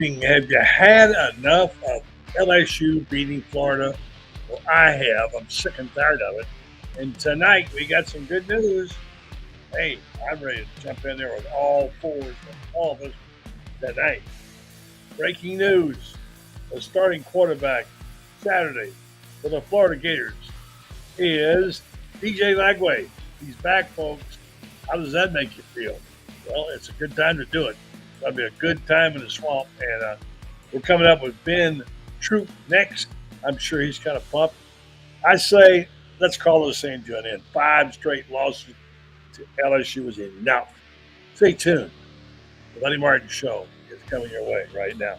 Have you had enough of LSU beating Florida? Well, I have. I'm sick and tired of it. And tonight we got some good news. Hey, I'm ready to jump in there with all fours and all of us tonight. Breaking news. The starting quarterback Saturday for the Florida Gators is DJ Lagway. He's back, folks. How does that make you feel? Well, it's a good time to do it. It'll be a good time in the swamp. And we're coming up with Ben Troop next. I'm sure he's kind of pumped. I say, let's call this thing to an end. 5 straight losses to LSU is enough. Stay tuned. The Buddy Martin Show is coming your way right now.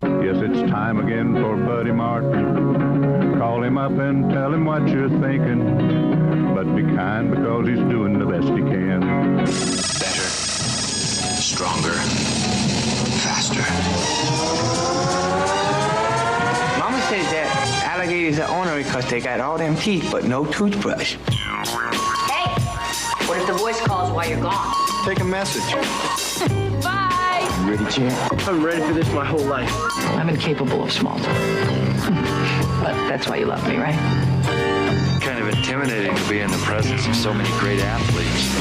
Yes, it's time again for Buddy Martin. Call him up and tell him what you're thinking. But be kind because he's doing the best he can. Better, stronger, faster. Mama says that alligators are ornery because they got all them teeth but no toothbrush. Hey, what if the voice calls while you're gone? Take a message. Bye. You ready, champ? I'm ready for this my whole life. I'm incapable of small talk. But that's why you love me, right? Kind of intimidating to be in the presence of so many great athletes.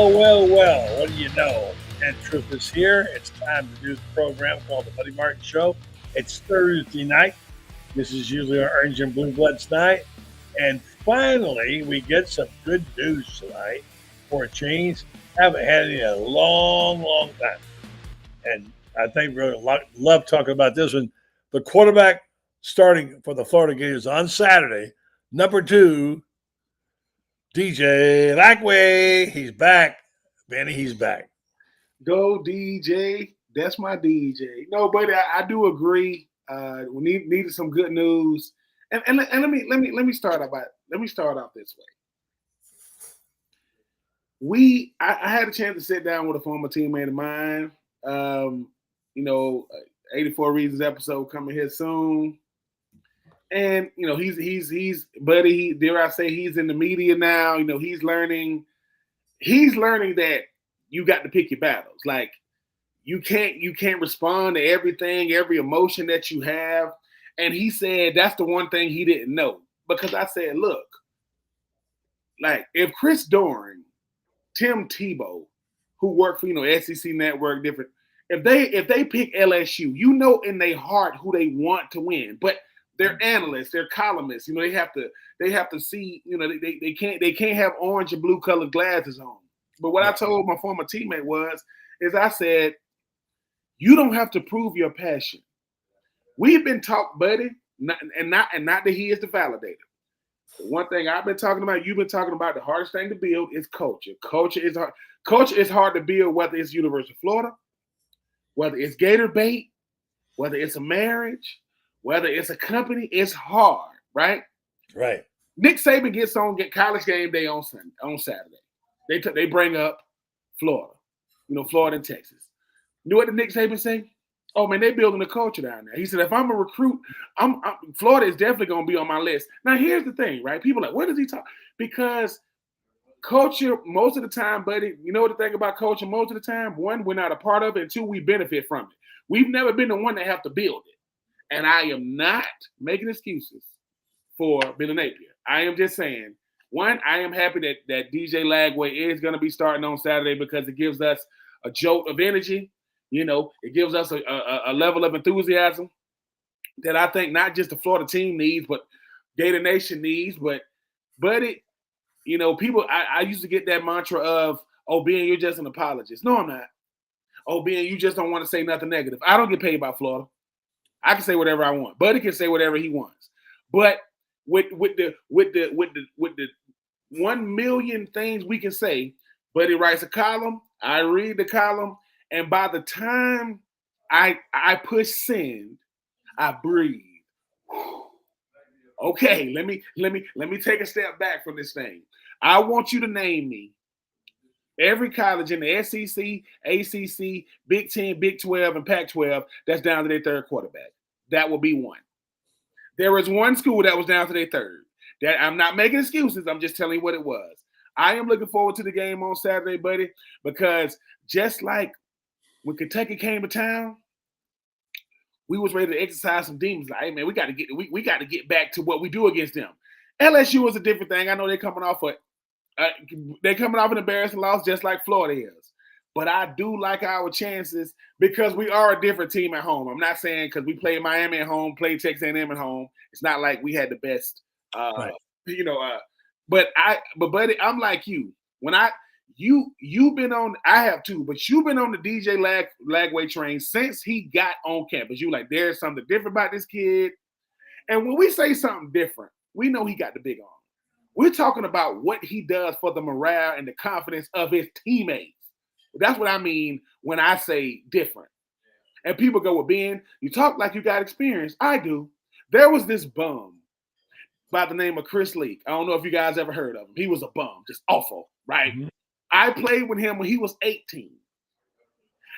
Well, what do you know? Ed Truth is here. It's time to do the program called The Buddy Martin Show. It's Thursday night. This is usually our Orange and Blue Bloods night. And finally, we get some good news tonight for a change. Haven't had it in a long time. And I think we're going to love talking about this one. The quarterback starting for the Florida Gators on Saturday, number 2, DJ Lagway. He's back. Benny, he's back. Go DJ. That's my DJ. No, but I do agree. We needed some good news. And let me start off this way. I had a chance to sit down with a former teammate of mine. 84 Reasons episode coming here soon. And he's buddy. Dare I say he's in the media now? He's learning that you got to pick your battles. Like you can't respond to everything, every emotion that you have. And he said that's the one thing he didn't know. Because I said, look, like if Chris Doering, Tim Tebow, who work for SEC Network, different, if they pick LSU, in their heart who they want to win, but they're analysts, they're columnists. They have to see. They can't have orange and blue colored glasses on. But what I told my former teammate is I said, you don't have to prove your passion. We've been taught, buddy, not that he is the validator. The one thing I've been talking about, you've been talking about, the hardest thing to build is culture. Culture is hard. Culture is hard to build, whether it's University of Florida, whether it's Gator bait, whether it's a marriage, whether it's a company. It's hard, right? Right. Nick Saban gets college game day on Saturday. They bring up Florida, Florida and Texas. You know what the Nick Saban say? Oh man, they building a culture down there. He said, if I'm a recruit, Florida is definitely going to be on my list. Now here's the thing, right? People are like, what does he talk? Because culture, most of the time, buddy, you know what the thing about culture? Most of the time, 1, we're not a part of it, and 2, we benefit from it. We've never been the one that have to build it. And I am not making excuses for Billy Napier. I am just saying, 1, I am happy that DJ Lagway is going to be starting on Saturday because it gives us a jolt of energy. It gives us a level of enthusiasm that I think not just the Florida team needs, but Gator Nation needs. But people, I used to get that mantra of, oh, Ben, you're just an apologist. No, I'm not. Oh, Ben, you just don't want to say nothing negative. I don't get paid by Florida. I can say whatever I want. Buddy can say whatever he wants. But with the 1 million things we can say, Buddy writes a column, I read the column, and by the time I push send, I breathe. Okay, let me take a step back from this thing. I want you to name me every college in the SEC, ACC, Big 10, Big 12, and Pac-12 that's down to their third quarterback. That will be one. There is one school that was down to their third. That I'm not making excuses. I'm just telling you what it was. I am looking forward to the game on Saturday, buddy, because just like when Kentucky came to town, we was ready to exercise some demons. Like, hey, man, we got to get back to what we do against them. LSU is a different thing. I know they're coming off an embarrassing loss, just like Florida is. But I do like our chances because we are a different team at home. I'm not saying because we played Miami at home, played Texas A&M at home. It's not like we had the best, Right. But buddy, I'm like you. When you've been on, I have too, but you've been on the DJ Lagway train since he got on campus. You like, there's something different about this kid. And when we say something different, we know he got the big arm. We're talking about what he does for the morale and the confidence of his teammates. That's what I mean when I say different. And people go, well, Ben, you talk like you got experience. I do. There was this bum by the name of Chris Leak. I don't know if you guys ever heard of him. He was a bum, just awful, right? Mm-hmm. I played with him when he was 18.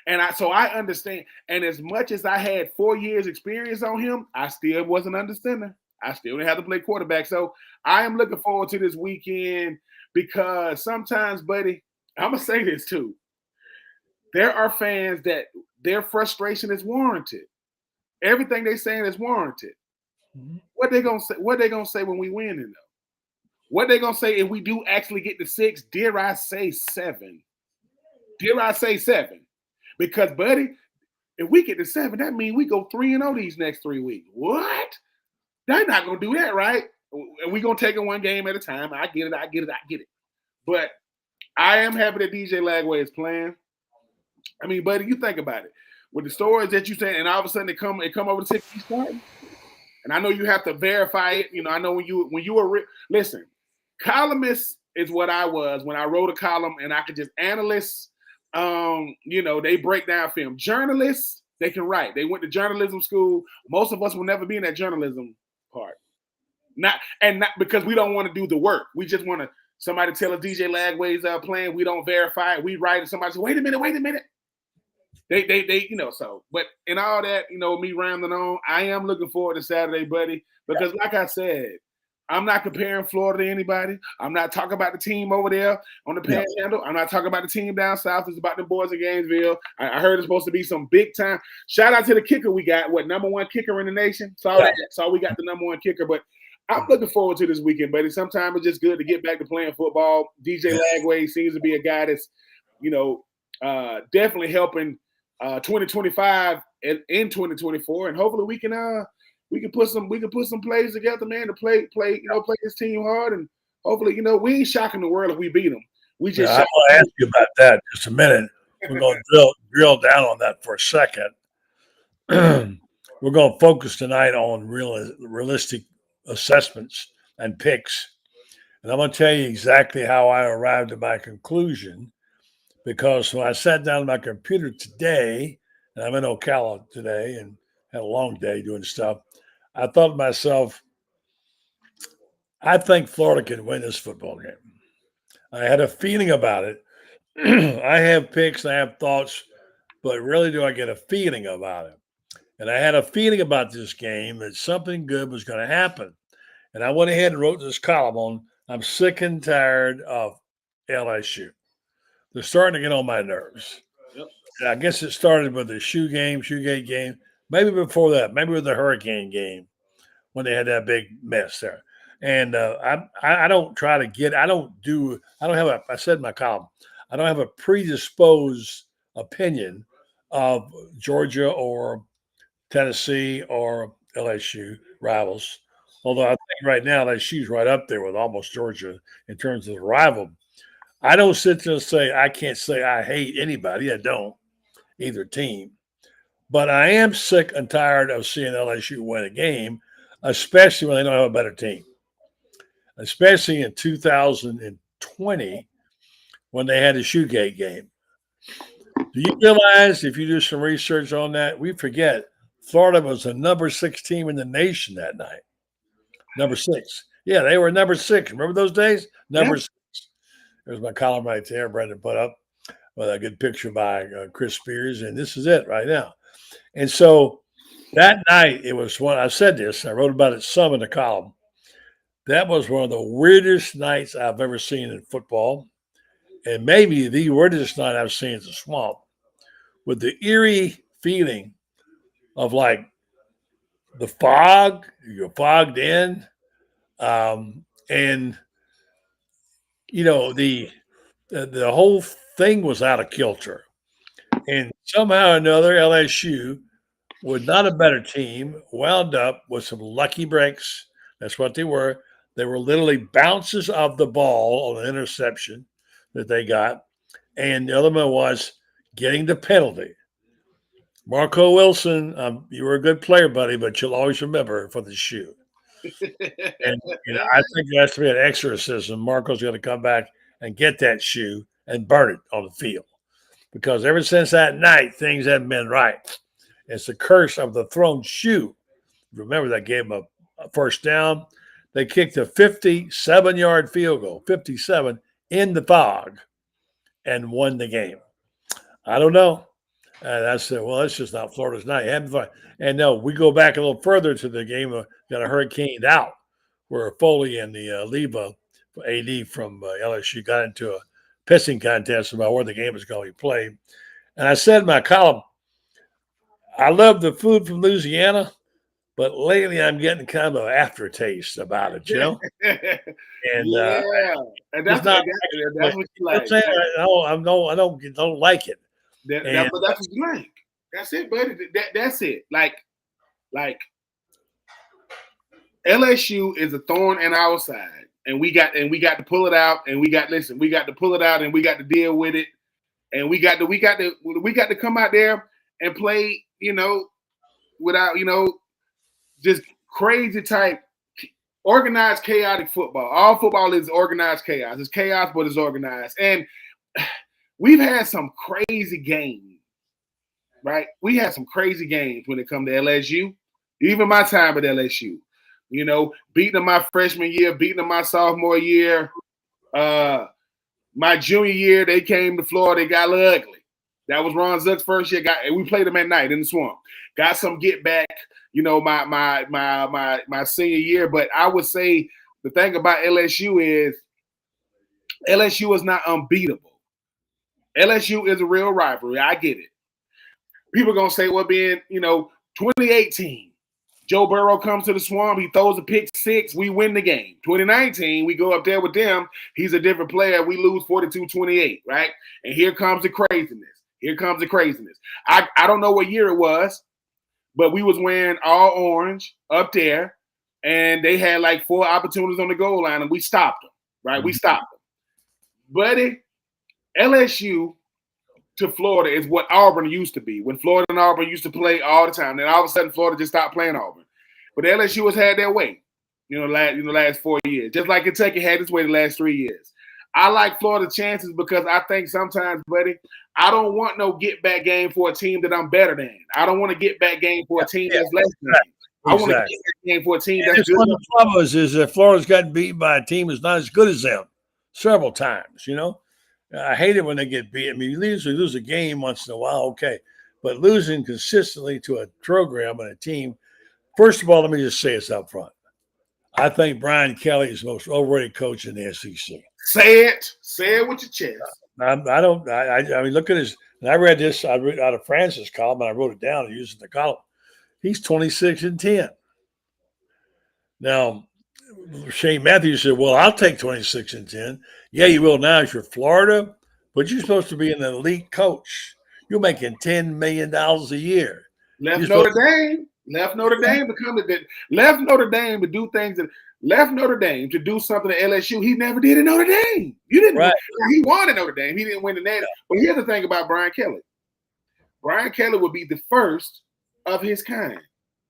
And so I understand. And as much as I had 4 years experience on him, I still wasn't under center. I still didn't have to play quarterback. So I am looking forward to this weekend because sometimes, buddy, I'm going to say this too. There are fans that their frustration is warranted. Everything they're saying is warranted. Mm-hmm. What they gonna say when we win, though? What they gonna say if we do actually get to 6? Dare I say 7? Dare I say 7? Because, buddy, if we get to 7, that means we go 3-0 these next 3 weeks. What? They're not gonna do that, right? And we're gonna take it one game at a time. I get it. But I am happy that DJ Lagway is playing. I mean, buddy, you think about it. With the stories that you say, and all of a sudden it come over to 6 starting. And I know you have to verify it. You know, I know when you were listen, columnist is what I was when I wrote a column and I could just analyst. They break down film. Journalists, they can write. They went to journalism school. Most of us will never be in that journalism part. Not because we don't want to do the work. We just want to somebody tell us DJ Lagway's playing. We don't verify it. We write it. Somebody says, wait a minute. They so, but in all that, me rambling on, I am looking forward to Saturday, buddy, because like I said, I'm not comparing Florida to anybody. I'm not talking about the team over there on the Panhandle. I'm not talking about the team down south. It's about the boys in Gainesville. I heard it's supposed to be some big time. Shout out to the kicker we got. Number 1 kicker in the nation? Saw we got the number 1 kicker, but I'm looking forward to this weekend, buddy. Sometimes it's just good to get back to playing football. DJ Lagway seems to be a guy that's, definitely helping 2025 in 2024, and hopefully we can put some plays together, man, to play this team hard, and hopefully we ain't shocking the world if we beat them. We just. I want to ask you about that just a minute. We're going to drill down on that for a second. We're going to focus tonight on realistic assessments and picks, and I'm going to tell you exactly how I arrived at my conclusion. Because when I sat down at my computer today, and I'm in Ocala today and had a long day doing stuff, I thought to myself, I think Florida can win this football game. I had a feeling about it. I have picks, I have thoughts, but really do I get a feeling about it? And I had a feeling about this game that something good was going to happen. And I went ahead and wrote this column on, I'm sick and tired of LSU. They're starting to get on my nerves. Yep. I guess it started with the Shoegate game, maybe before that, maybe with the Hurricane game when they had that big mess there. And I don't try to get – I don't have I said in my column, I don't have a predisposed opinion of Georgia or Tennessee or LSU rivals, although I think right now LSU's right up there with almost Georgia in terms of the rival. I don't sit there and say I can't say I hate anybody. I don't, either team. But I am sick and tired of seeing LSU win a game, especially when they don't have a better team. Especially in 2020 when they had the Shoegate game. Do you realize, if you do some research on that, we forget Florida was the number 6 team in the nation that night. Number 6. Yeah, they were number 6. Remember those days? Number 6. There's my column right there, Brendan put up with a good picture by Chris Spears. And this is it right now. And so that night, it was one, I said this, I wrote about it some in the column. That was one of the weirdest nights I've ever seen in football. And maybe the weirdest night I've seen in the Swamp, with the eerie feeling of like the fog, you're fogged in. And, you know, the whole thing was out of kilter. And somehow or another, LSU, with not a better team, wound up with some lucky breaks. That's what they were. They were literally bounces of the ball on an interception that they got. And the other one was getting the penalty. Marco Wilson, you were a good player, buddy, but you'll always remember for the shoe. And I think there has to be an exorcism. Marco's going to come back and get that shoe and burn it on the field. Because ever since that night, things haven't been right. It's the curse of the thrown shoe. Remember, that gave them a first down. They kicked a 57-yard field goal, 57, in the fog, and won the game. I don't know. And I said, well, that's just not Florida's night. And no, we go back a little further to the game got a hurricaned out, where Foley and the Leva AD from LSU got into a pissing contest about where the game was going to be played. And I said in my column, I love the food from Louisiana, but lately I'm getting kind of an aftertaste about it, you know? And and that's what you like. I don't like it. That's what you like. That's it, buddy. That's it. Like LSU is a thorn in our side, and we got to pull it out, and we got to pull it out, and we got to deal with it, and we got to come out there and play, without, just crazy type, organized, chaotic football. All football is organized chaos. It's chaos, but it's organized. And we've had some crazy games, right? We had some crazy games when it comes to LSU. Even my time at LSU, beating them my freshman year, beating them my sophomore year. My junior year, they came to Florida. They got a little ugly. That was Ron Zook's first year. We played them at night in the Swamp. Got some get back, my senior year. But I would say the thing about LSU is not unbeatable. LSU is a real rivalry. I get it. People are gonna say, well, being 2018, Joe Burrow comes to the Swamp. He throws a pick 6. We win the game. 2019, we go up there with them. He's a different player. We lose 42-28, right? And here comes the craziness. I don't know what year it was, but we was wearing all orange up there, and they had like 4 opportunities on the goal line, and we stopped them, right? We stopped them. Buddy, LSU to Florida is what Auburn used to be. When Florida and Auburn used to play all the time, then all of a sudden Florida just stopped playing Auburn. But LSU has had their way, last 4 years. Just like Kentucky had its way the last 3 years. I like Florida's chances because I think sometimes, buddy, I don't want no get-back game for a team that I'm better than. I don't want to get back game for a team that's less than. I want to get back game for a team that's good. One of the troubles is that Florida's gotten beaten by a team that's not as good as them several times, I hate it when they get beat. I mean, you lose a game once in a while, okay. But losing consistently to a program and a team, first of all, let me just say this up front. I think Brian Kelly is the most overrated coach in the SEC. Say it with your chest. I mean, look at his. And I read this. I read out of Francis' column, and I wrote it down and used it in the column. He's 26-10. Now, Shane Matthews said, "Well, I'll take 26-10." Yeah, you will now if you're Florida, but you're supposed to be an elite coach. You're making $10 million a year. Left Notre Dame to do things that. Left Notre Dame to do something at LSU he never did in Notre Dame. You didn't. Right. He won at Notre Dame. He didn't win the net. Yeah. But here's the thing about Brian Kelly. Brian Kelly would be the first of his kind.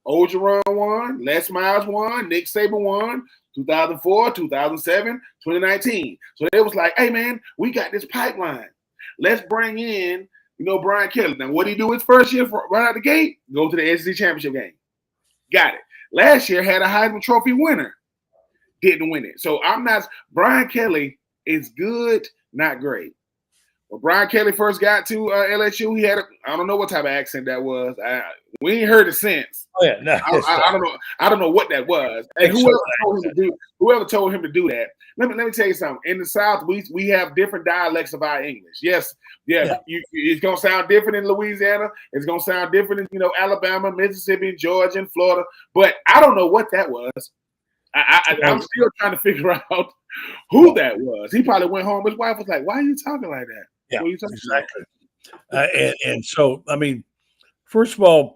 Orgeron won. Les Miles won. Nick Saban won. 2004, 2007, 2019. So it was like, hey, man, we got this pipeline. Let's bring in You know Brian Kelly. Now, what did he do his first year right out the gate? Go to the SEC championship game. Got it. Last year had a Heisman Trophy winner. Didn't win it. So Brian Kelly is good, not great. When Brian Kelly first got to LSU, he had I don't know what type of accent that was. We ain't heard it since. Oh yeah, no, I don't know. I don't know what that was. And whoever told him to do that. Let me tell you something. In the South, we have different dialects of our English. Yes, yeah. It's gonna sound different in Louisiana. It's gonna sound different in Alabama, Mississippi, Georgia, and Florida. But I don't know what that was. I'm still trying to figure out who that was. He probably went home. His wife was like, "Why are you talking like that?" Yeah, exactly. And so, I mean, first of all,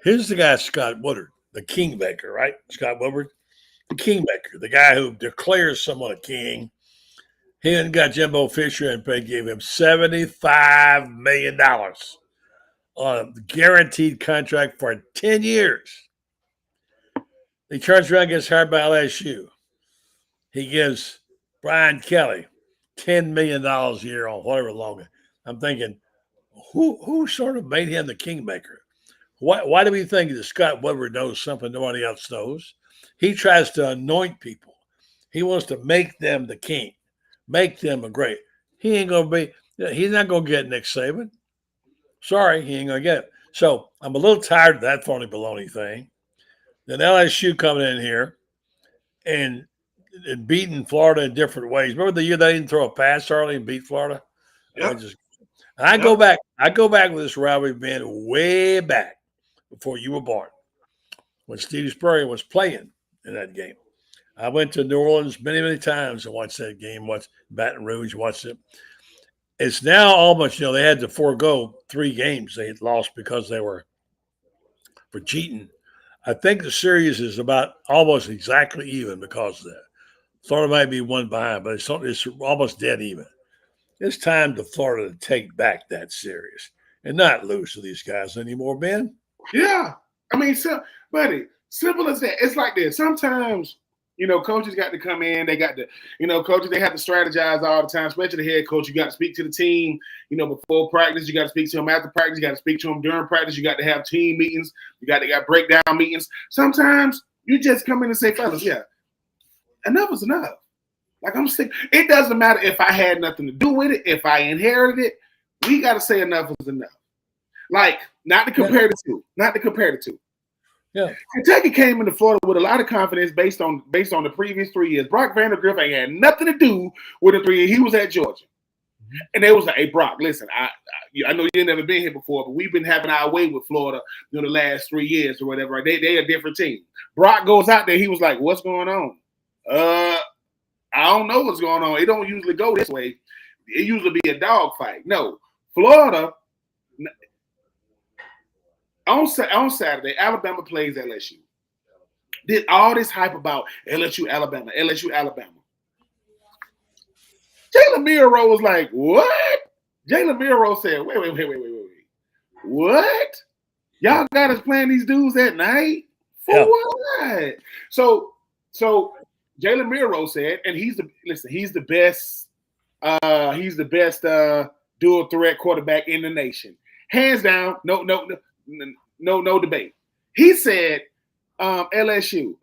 here's the guy, Scott Woodward, the kingmaker, right? Scott Woodward, the kingmaker, the guy who declares someone a king. He and got Jimbo Fisher and gave him $75 million on a guaranteed contract for 10 years. He turns around and gets hired by LSU. He gives Brian Kelly $10 million a year on whatever longer. I'm thinking, who sort of made him the kingmaker? Why do we think that Scott Woodward knows something nobody else knows? He tries to anoint people. He wants to make them the king, make them a great. He ain't going to be, he's not going to get Nick Saban. Sorry, he ain't going to get it. So I'm a little tired of that phony baloney thing. Then LSU coming in here and beating Florida in different ways. Remember the year they didn't throw a pass early and beat Florida? Yep. I go back with this rivalry being way back before you were born, when Steve Spurrier was playing in that game. I went to New Orleans many, many times and watched that game, watched Baton Rouge, watched it. It's now almost, they had to forego 3 games they had lost because they were for cheating. I think the series is about almost exactly even because of that. Florida might be 1 behind, but it's almost dead even. It's time for Florida to take back that series and not lose to these guys anymore, Ben. Yeah. I mean, buddy, simple as that. It's like this. Sometimes, coaches got to come in. They got to, coaches, they have to strategize all the time, especially the head coach. You got to speak to the team, before practice. You got to speak to them after practice. You got to speak to them during practice. You got to have team meetings. You got breakdown meetings. Sometimes you just come in and say, fellas, yeah, enough is enough. Like, I'm sick. It doesn't matter if I had nothing to do with it, if I inherited it. We got to say enough is enough. Like, not to compare the two. Yeah. Kentucky came into Florida with a lot of confidence based on the previous 3 years. Brock Vandergriff ain't had nothing to do with the 3 years. He was at Georgia. And they was like, hey, Brock, listen, I know you've never been here before, but we've been having our way with Florida the last 3 years or whatever. They a different team. Brock goes out there. He was like, what's going on? I don't know what's going on. It don't usually go this way. It usually be a dog fight. No, Florida, on Saturday, Alabama plays LSU. Did all this hype about LSU, Alabama. Jalen Milroe was like, what? Jalen Milroe said, wait. What? Y'all got us playing these dudes at night? For what? So Jalen Milroe said, and he's the best dual threat quarterback in the nation. Hands down, no debate. He said, LSU,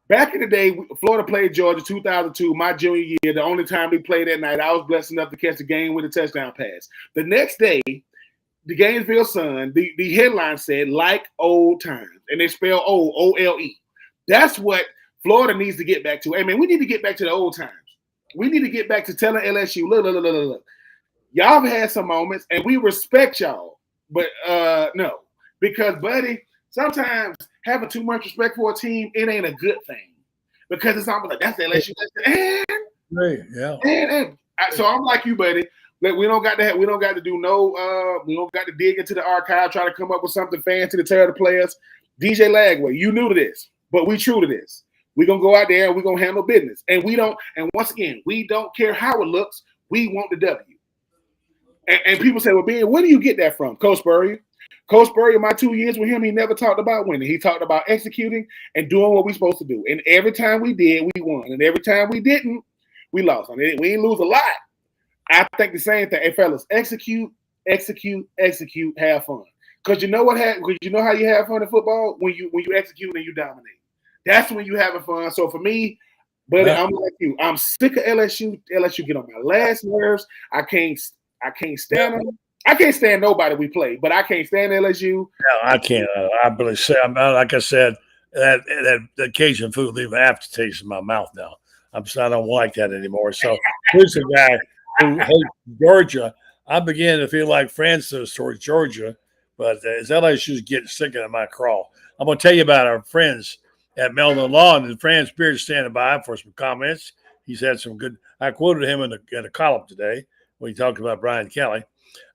back in the day, Florida played Georgia 2002, my junior year, the only time we played that night. I was blessed enough to catch the game with a touchdown pass. The next day, the Gainesville Sun, the headline said, like old times, and they spell O-O-L-E. That's what Florida needs to get back to. Hey, man, we need to get back to the old times. We need to get back to telling LSU, look. Y'all have had some moments, and we respect y'all. But no, because, buddy, sometimes having too much respect for a team, it ain't a good thing. Because it's almost like, that's LSU. So I'm like you, buddy. Like, we don't got to dig into the archive, try to come up with something fancy to tell the players. DJ Lagway, you new to this, but we true to this. We're going to go out there and we're going to handle business. And once again, we don't care how it looks. We want the W. And people say, well, Ben, where do you get that from? Coach Spurrier. Coach Spurrier, my 2 years with him, he never talked about winning. He talked about executing and doing what we're supposed to do. And every time we did, we won. And every time we didn't, we lost. I mean, we didn't lose a lot. I think the same thing. Hey, fellas, execute execute, have fun. Because you know what? Because you know how you have fun in football when you execute and you dominate. That's when you having fun. So for me, buddy, I'm like you. I'm sick of LSU. LSU get on my last nerves. I can't stand them. I can't stand nobody we play, but I can't stand LSU. No, I can't. I really say, like I said, that Cajun food leave an aftertaste in my mouth now. I don't like that anymore. So here's a guy who hates Georgia. I begin to feel like Francis towards Georgia, but as LSU's getting sick of my crawl. I'm going to tell you about our friends at Meldon Law, and Franz Beard's standing by for some comments. He's had some good. I quoted him in a column today when he talked about Brian Kelly.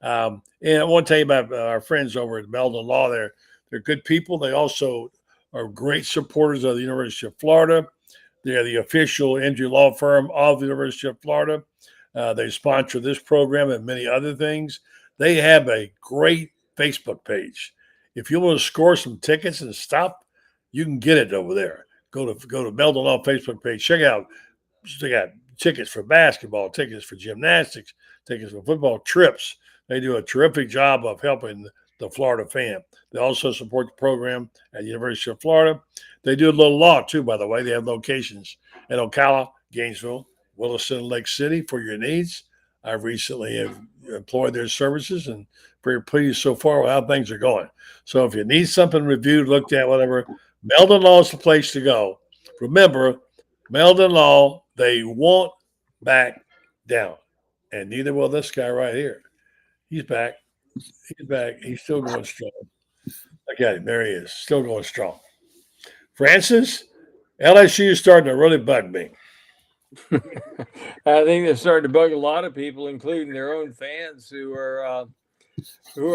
And I want to tell you about our friends over at Meldon Law. They're good people. They also are great supporters of the University of Florida. They're the official injury law firm of the University of Florida. They sponsor this program and many other things. They have a great Facebook page. If you want to score some tickets and stuff, you can get it over there. Go to Meldon Law Facebook page. Check out. They got tickets for basketball, tickets for gymnastics, tickets for football, trips. They do a terrific job of helping the Florida fan. They also support the program at the University of Florida. They do a little law, too, by the way. They have locations in Ocala, Gainesville, Williston, Lake City for your needs. I've recently employed their services and very pleased so far with how things are going. So if you need something reviewed, looked at, whatever, Meldon Law is the place to go. Remember, Meldon Law, they won't back down. And neither will this guy right here. He's back. He's back. He's still going strong. Okay, there he is. Still going strong. Francis, LSU is starting to really bug me. I think they're starting to bug a lot of people, including their own fans, who are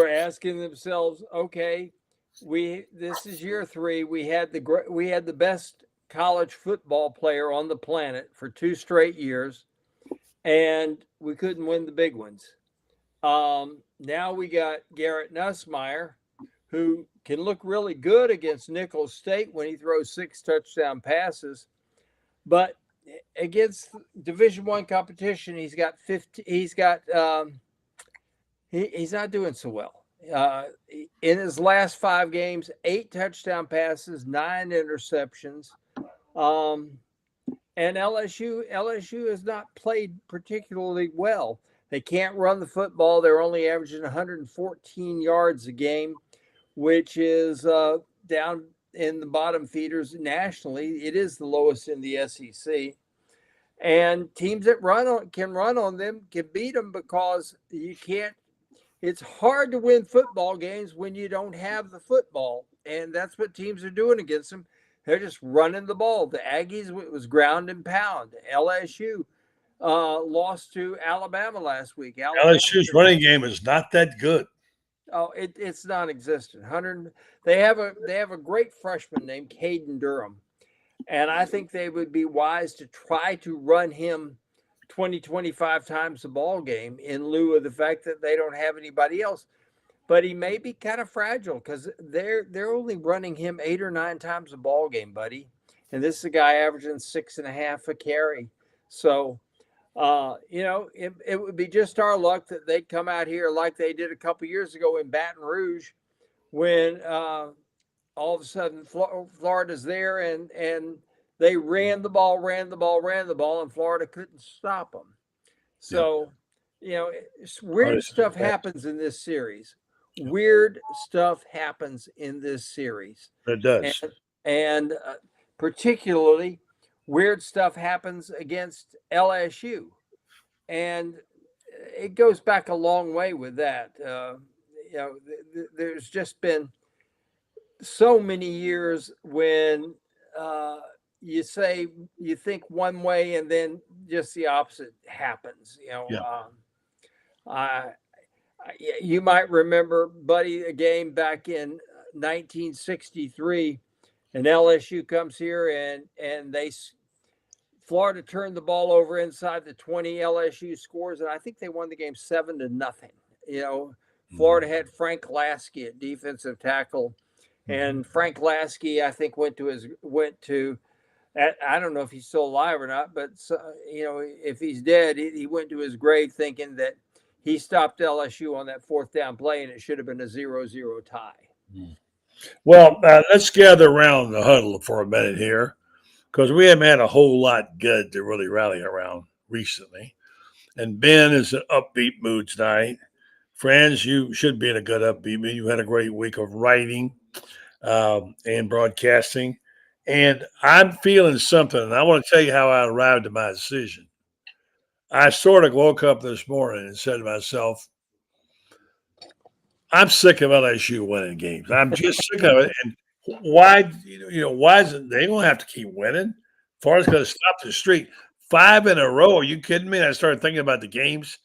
asking themselves, "Okay, this is year 3. We had the best college football player on the planet for 2 straight years, and we couldn't win the big ones. Now we got Garrett Nussmeier, who can look really good against Nicholls State when he throws 6 touchdown passes, but against Division I competition, he's not doing so well. In his last 5 games, 8 touchdown passes, 9 interceptions. And LSU has not played particularly well. They can't run the football. They're only averaging 114 yards a game, which is down in the bottom feeders nationally. It is the lowest in the SEC. And teams that can run on them can beat them because you can't. It's hard to win football games when you don't have the football, and that's what teams are doing against them. They're just running the ball. The Aggies was ground and pound. LSU lost to Alabama last week. LSU's running game is not that good. Oh, it's non-existent. They have a great freshman named Caden Durham, and I think they would be wise to try to run him 20, 25 times the ball game in lieu of the fact that they don't have anybody else. But he may be kind of fragile because they're only running him 8 or 9 times a ball game, buddy. And this is a guy averaging 6.5 a carry. So, it would be just our luck that they'd come out here like they did a couple years ago in Baton Rouge when all of a sudden Florida's there and they ran the ball, and Florida couldn't stop them. So, weird stuff happens in this series. Weird stuff happens in this series. It does. And particularly weird stuff happens against LSU. And it goes back a long way with that. There's just been so many years when you think one way and then just the opposite happens. You might remember, buddy, a game back in 1963, and LSU comes here and Florida turned the ball over inside the 20. LSU scores, and I think they won the game 7-0. Florida had Frank Lasky at defensive tackle, and Frank Lasky, I think, went to. I don't know if he's still alive or not, but if he's dead, he went to his grave thinking that he stopped LSU on that 4th down play, and it should have been a 0-0 tie. Well, let's gather around the huddle for a minute here, because we haven't had a whole lot good to really rally around recently. And Ben is in upbeat mood tonight. Friends, you should be in a good upbeat mood. You had a great week of writing and broadcasting. And I'm feeling something, and I want to tell you how I arrived at my decision. I sort of woke up this morning and said to myself, I'm sick of LSU winning games. I'm just sick of it. And why, why is it they don't have to keep winning? Florida's going to stop the streak. 5 in a row. Are you kidding me? And I started thinking about the games,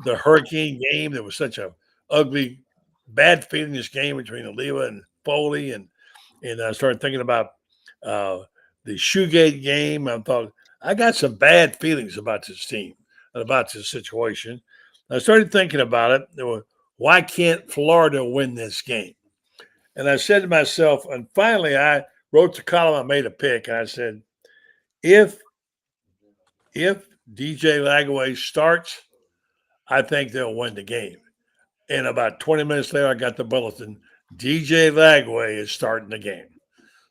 the Hurricane game. There was such a ugly, bad feeling this game between Oliva and Foley. And I started thinking about the Shoegate game. I thought, I got some bad feelings about this team and about this situation. I started thinking about it. Why can't Florida win this game? And I said to myself, and finally I wrote the column, I made a pick, and I said, if DJ Lagway starts, I think they'll win the game. And about 20 minutes later, I got the bulletin, DJ Lagway is starting the game.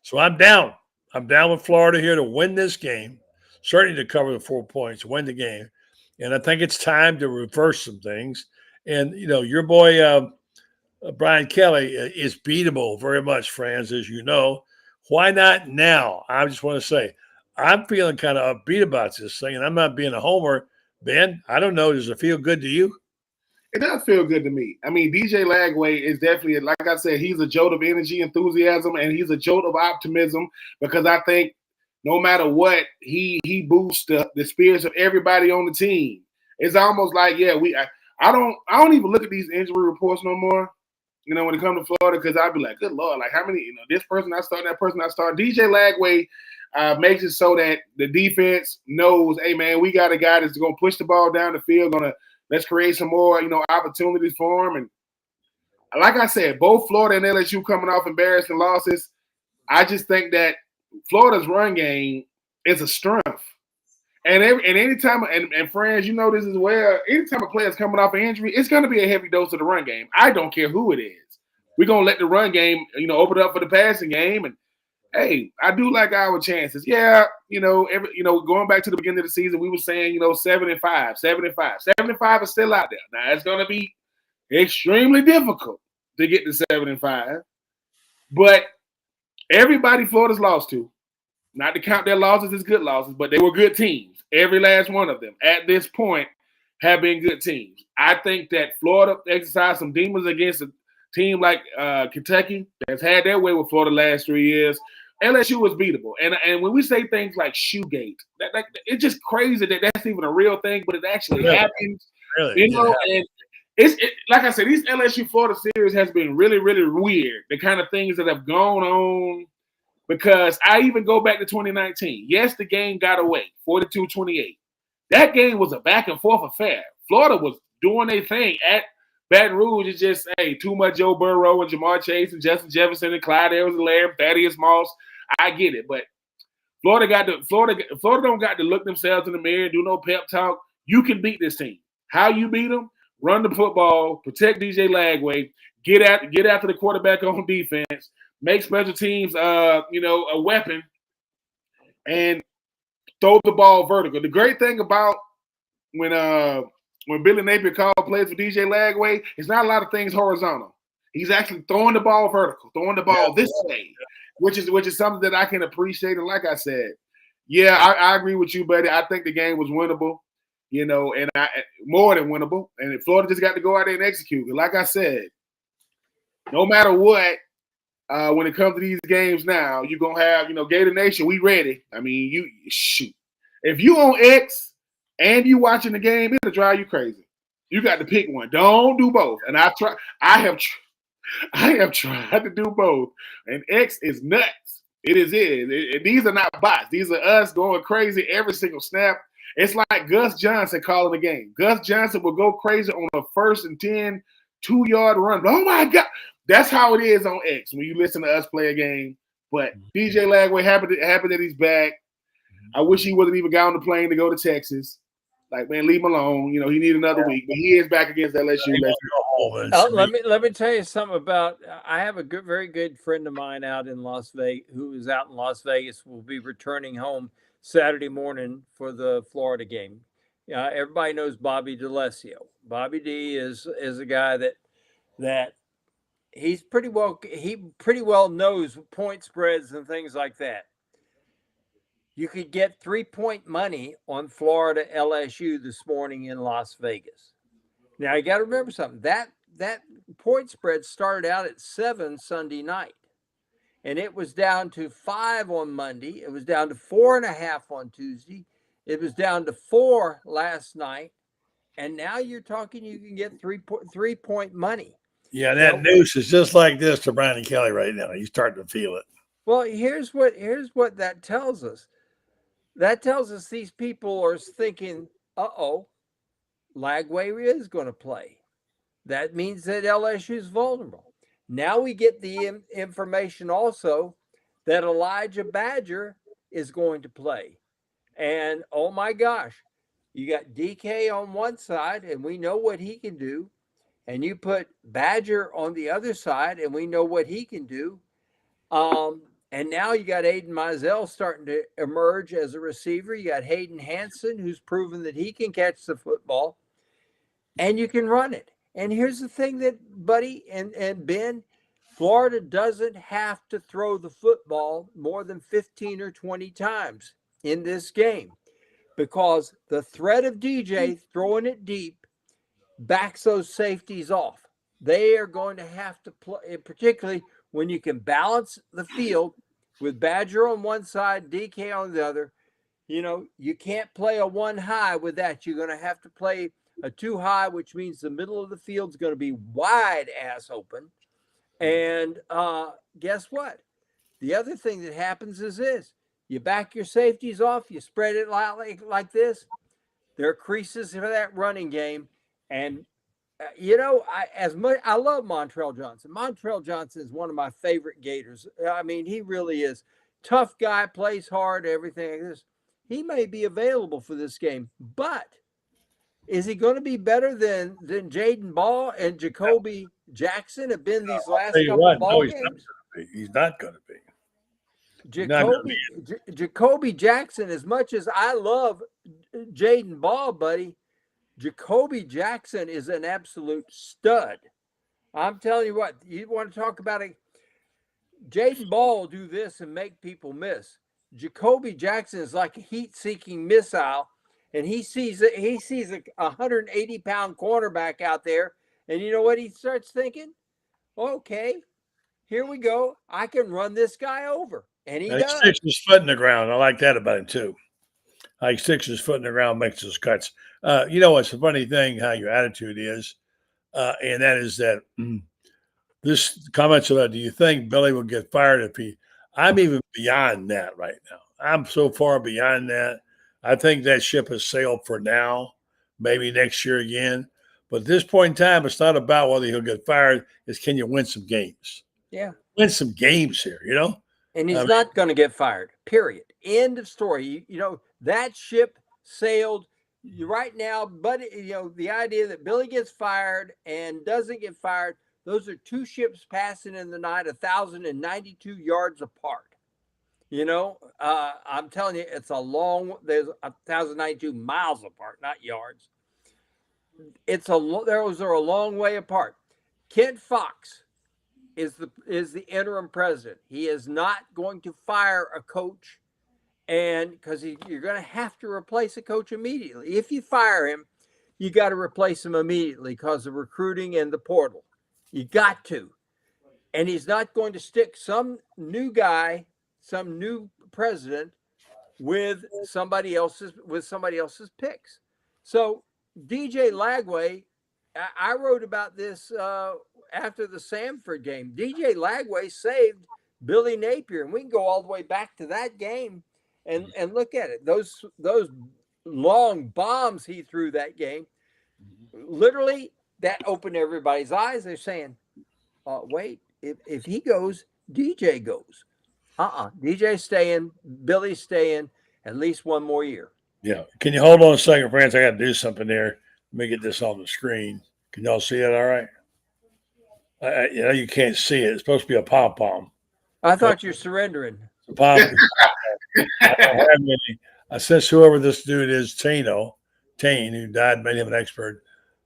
So I'm down. I'm down with Florida here to win this game, certainly to cover the 4 points, win the game. And I think it's time to reverse some things. And, your boy Brian Kelly is beatable very much, friends, as you know. Why not now? I just want to say, I'm feeling kind of upbeat about this thing, and I'm not being a homer. Ben, I don't know. Does it feel good to you? It does feel good to me. I mean, DJ Lagway is definitely, like I said, he's a jolt of energy, enthusiasm, and he's a jolt of optimism, because I think no matter what, he boosts the spirits of everybody on the team. It's almost like, I don't even look at these injury reports no more, when it comes to Florida, because I'd be like, good Lord, like how many, this person I start, that person I start. DJ Lagway makes it so that the defense knows, hey, man, we got a guy that's going to push the ball down the field, let's create some more, opportunities for him. And like I said, both Florida and LSU coming off embarrassing losses, I just think that Florida's run game is a strength. And anytime, and friends, you know this as well, anytime a player's coming off an injury, it's going to be a heavy dose of the run game. I don't care who it is. We're going to let the run game, open up for the passing game. And, hey, I do like our chances. Yeah, going back to the beginning of the season, we were saying, 7-5. 7-5 is still out there. Now, it's going to be extremely difficult to get to 7-5. But everybody Florida's lost to, not to count their losses as good losses, but they were good teams. Every last one of them at this point have been good teams. I think that Florida exercised some demons against a team like Kentucky that's had their way with Florida the last 3 years. LSU was beatable. And when we say things like Shoegate, it's just crazy that that's even a real thing, but it actually happens. Really? And it's like I said, these LSU Florida series has been really, really weird. The kind of things that have gone on. Because I even go back to 2019. Yes, the game got away, 42-28. That game was a back-and-forth affair. Florida was doing their thing at Baton Rouge. It's just, hey, too much Joe Burrow and Jamar Chase and Justin Jefferson and Clyde Edwards-Helaire, Thaddeus Moss. I get it, but Florida don't got to look themselves in the mirror and do no pep talk. You can beat this team. How you beat them? Run the football, protect DJ Lagway, get after the quarterback on defense. Make special teams, a weapon, and throw the ball vertical. The great thing about when Billy Napier called plays for DJ Lagway, it's not a lot of things horizontal. He's actually throwing the ball vertical, throwing the ball this way, which is something that I can appreciate. And like I said, I agree with you, buddy. I think the game was winnable, and more than winnable. And Florida just got to go out there and execute. And like I said, no matter what. When it comes to these games now, you're going to have, Gator Nation, we ready. I mean, if you on X and you watching the game, it'll drive you crazy. You got to pick one. Don't do both. And I have tried to do both. And X is nuts. It is it. These are not bots. These are us going crazy every single snap. It's like Gus Johnson calling the game. Gus Johnson will go crazy on a 1st and 10, 2-yard run. Oh, my God. That's how it is on X when you listen to us play a game. But DJ Lagway, happy that he's back. I wish he wasn't even got on the plane to go to Texas. Like, man, leave him alone. You know, he need another week, but he is back against LSU. Let me tell you something about. I have a very good friend of mine out in Las Vegas, who is out in Las Vegas. Will be returning home Saturday morning for the Florida game. Everybody knows Bobby DeLessio. Bobby D is a guy that he pretty well knows point spreads and things like that. You could get 3-point money on Florida LSU this morning in Las Vegas. Now you got to remember something. That point spread started out at 7 Sunday night, and it was down to 5 on Monday. It was down to 4.5 on Tuesday. It was down to 4 last night, and now you're talking you can get 3-point money. Yeah, that noose is just like this to Brian Kelly right now. He's starting to feel it. Well, here's what that tells us. That tells us these people are thinking, Lagway is going to play. That means that LSU is vulnerable. Now we get the information also that Elijah Badger is going to play. And oh my gosh, you got DK on one side, and we know what he can do. And you put Badger on the other side, and we know what he can do. And now you got Aiden Mizell starting to emerge as a receiver. You got Hayden Hansen, who's proven that he can catch the football, and you can run it. And here's the thing that, Buddy and Ben, Florida doesn't have to throw the football more than 15 or 20 times in this game, because the threat of DJ throwing it deep backs those safeties off. They are going to have to play, particularly when you can balance the field with Badger on one side, DK on the other. You know, you can't play a 1 high with that. You're going to have to play a 2 high, which means the middle of the field is going to be wide ass open. And guess what? The other thing that happens is this. You back your safeties off, you spread it like this. There are creases for that running game. And I love Montrell Johnson. Montrell Johnson is one of my favorite Gators. I mean, he really is. Tough guy, plays hard, everything like this. He may be available for this game, but is he going to be better than Jaden Ball and Jacoby Jackson have been these last couple of ball games? He's not going to be. Jacoby Jackson, as much as I love Jaden Ball, buddy, Jacoby Jackson is an absolute stud. I'm telling you what, you want to talk about it. Jaden Ball will do this and make people miss. Jacoby Jackson is like a heat-seeking missile, and he sees a 180-pound cornerback out there, and you know what he starts thinking? Okay, here we go. I can run this guy over, and he does. Sticks his foot in the ground. I like that about him too. Like sticks his foot in the ground, makes his cuts. You know, it's a funny thing how your attitude is, and that is that this comments about, do you think Billy will get fired if he? I'm even beyond that right now. I'm so far beyond that. I think that ship has sailed for now, maybe next year again. But at this point in time, it's not about whether he'll get fired. It's can you win some games? Yeah. Win some games here, you know? And he's not going to get fired, period. End of story. You know, that ship sailed right now. But, the idea that Billy gets fired and doesn't get fired, those are two ships passing in the night, 1,092 yards apart. I'm telling you, there's 1,092 miles apart, not yards. Those are a long way apart. Kent Fox is the interim president. He is not going to fire a coach, and because you're going to have to replace a coach immediately. If you fire him, you got to replace him immediately because of recruiting and the portal. You got to. And he's not going to stick some new guy, some new president with somebody else's picks. So DJ Lagway, I wrote about this after the Samford game. DJ Lagway saved Billy Napier, and we can go all the way back to that game and look at it. Those long bombs he threw that game, literally, that opened everybody's eyes. They're saying, wait, if he goes, DJ goes. DJ's staying, Billy's staying at least one more year. Yeah. Can you hold on a second, friends? I got to do something there. Let me get this on the screen. Can y'all see it all right? You can't see it. It's supposed to be a pom-pom. I thought you're surrendering. I don't have any. Since whoever this dude is, Tane, who died, made him an expert.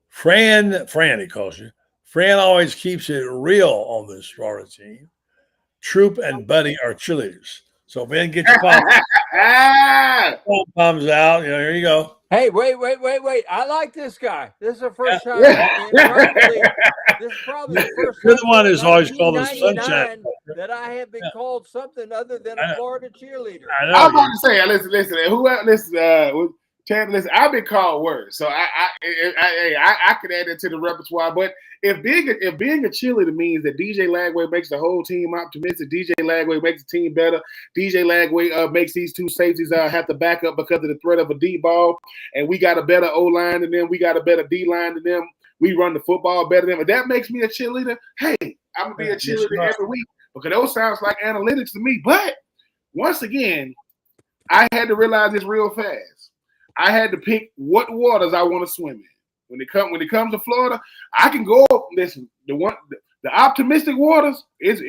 Fran, he calls you. Fran always keeps it real on this Florida team. Troop and Buddy are cheerleaders. So, Ben, get your pom-poms out. Here you go. Hey, wait. I like this guy. This is the first time. This is probably the first You're time the one who's always called the 1999 that I have been called something other than a Florida cheerleader. I'm about to say, listen. Who else? Listen, I've been called worse, so I could add it to the repertoire. But if being a cheerleader means that DJ Lagway makes the whole team optimistic, DJ Lagway makes the team better, DJ Lagway makes these two safeties have to back up because of the threat of a deep ball, and we got a better O line than them, we got a better D line than them, we run the football better than them. If that makes me a cheerleader, hey, I'm gonna be a cheerleader every week because those sounds like analytics to me. But once again, I had to realize this real fast. I had to pick what waters I want to swim in. When it comes to Florida, I can go. Listen, the optimistic waters it's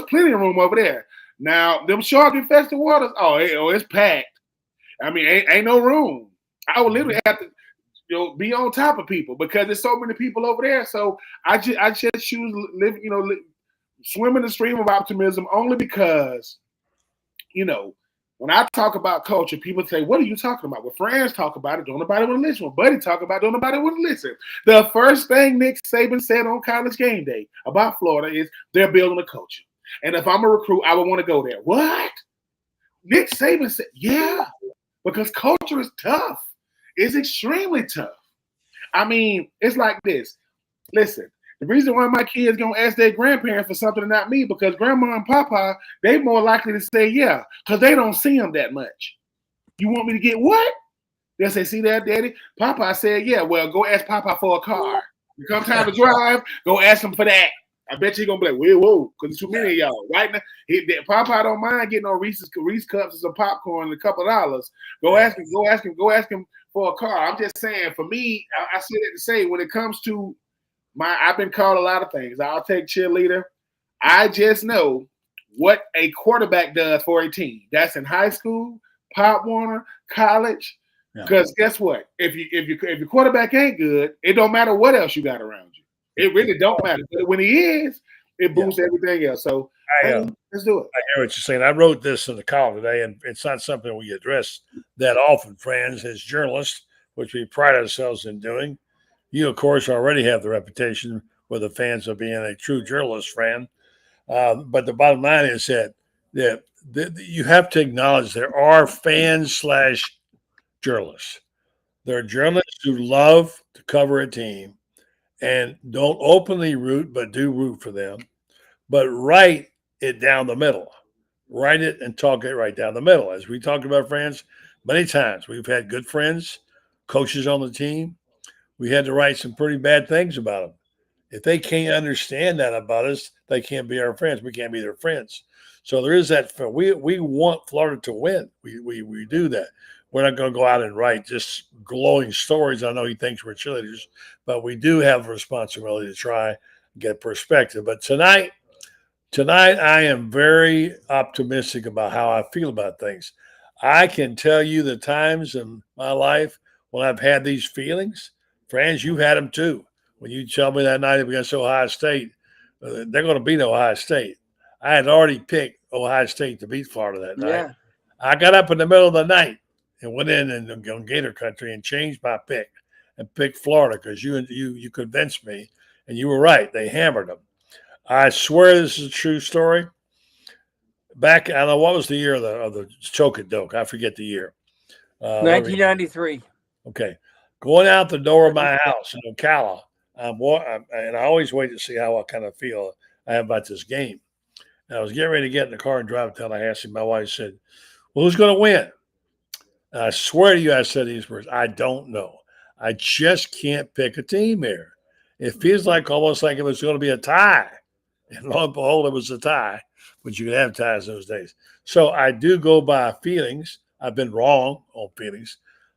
plenty of room over there. Now them shark infested waters, it's packed. I mean, ain't no room. I would literally have to be on top of people because there's so many people over there. So I just choose swim in the stream of optimism only because when I talk about culture, people say, what are you talking about? When friends talk about it, don't nobody want to listen. When Buddy talk about it, don't nobody want to listen. The first thing Nick Saban said on College Game Day about Florida is they're building a culture. And if I'm a recruit, I would want to go there. What? Nick Saban said, yeah, because culture is tough. It's extremely tough. I mean, it's like this. Listen. The reason why my kids gonna ask their grandparents for something and not me, because grandma and papa, they more likely to say yeah, because they don't see them that much. You want me to get what? They'll say, see that, Daddy? Papa said, yeah, well, go ask Papa for a car. You come time to drive, go ask him for that. I bet you're gonna be like, whoa, because there's too many of y'all. Right now, Papa don't mind getting on Reese cups and some popcorn and a couple of dollars. Go ask him for a car. I'm just saying, for me, I say that to say when it comes to I've been called a lot of things. I'll take cheerleader. I just know what a quarterback does for a team. That's in high school, Pop Warner, college. Because guess what? If your quarterback ain't good, it don't matter what else you got around you. It really don't matter. But when he is, it boosts everything else. So let's do it. I hear what you're saying. I wrote this in the column today, and it's not something we address that often, friends, as journalists, which we pride ourselves in doing. You, of course, already have the reputation with the fans of being a true journalist, Fran. But the bottom line is that you have to acknowledge there are fans / journalists. There are journalists who love to cover a team and don't openly root, but do root for them. But write it down the middle. Write it and talk it right down the middle. As we talked about, friends, many times we've had good friends, coaches on the team. We had to write some pretty bad things about them. If they can't understand that about us, they can't be our friends. We can't be their friends. So there is that. We want Florida to win. We do that. We're not going to go out and write just glowing stories. I know he thinks we're cheerleaders, but we do have a responsibility to try and get perspective. But tonight I am very optimistic about how I feel about things. I can tell you the times in my life when I've had these feelings. Friends, you had them too. When you tell me that night against Ohio State, they're going to beat Ohio State. I had already picked Ohio State to beat Florida that night. Yeah. I got up in the middle of the night and went in on Gator country and changed my pick and picked Florida because you convinced me, and you were right. They hammered them. I swear this is a true story. Back, I don't know what was the year of the choke-a-doke. I forget the year. 1993. Okay. Going out the door of my house in Ocala, and I always wait to see how I kind of feel I have about this game. And I was getting ready to get in the car and drive to Tallahassee. My wife said, well, who's going to win? And I swear to you, I said these words, I don't know. I just can't pick a team here. It feels like almost like it was going to be a tie. And lo and behold, it was a tie, but you could have ties those days. So I do go by feelings. I've been wrong on feelings.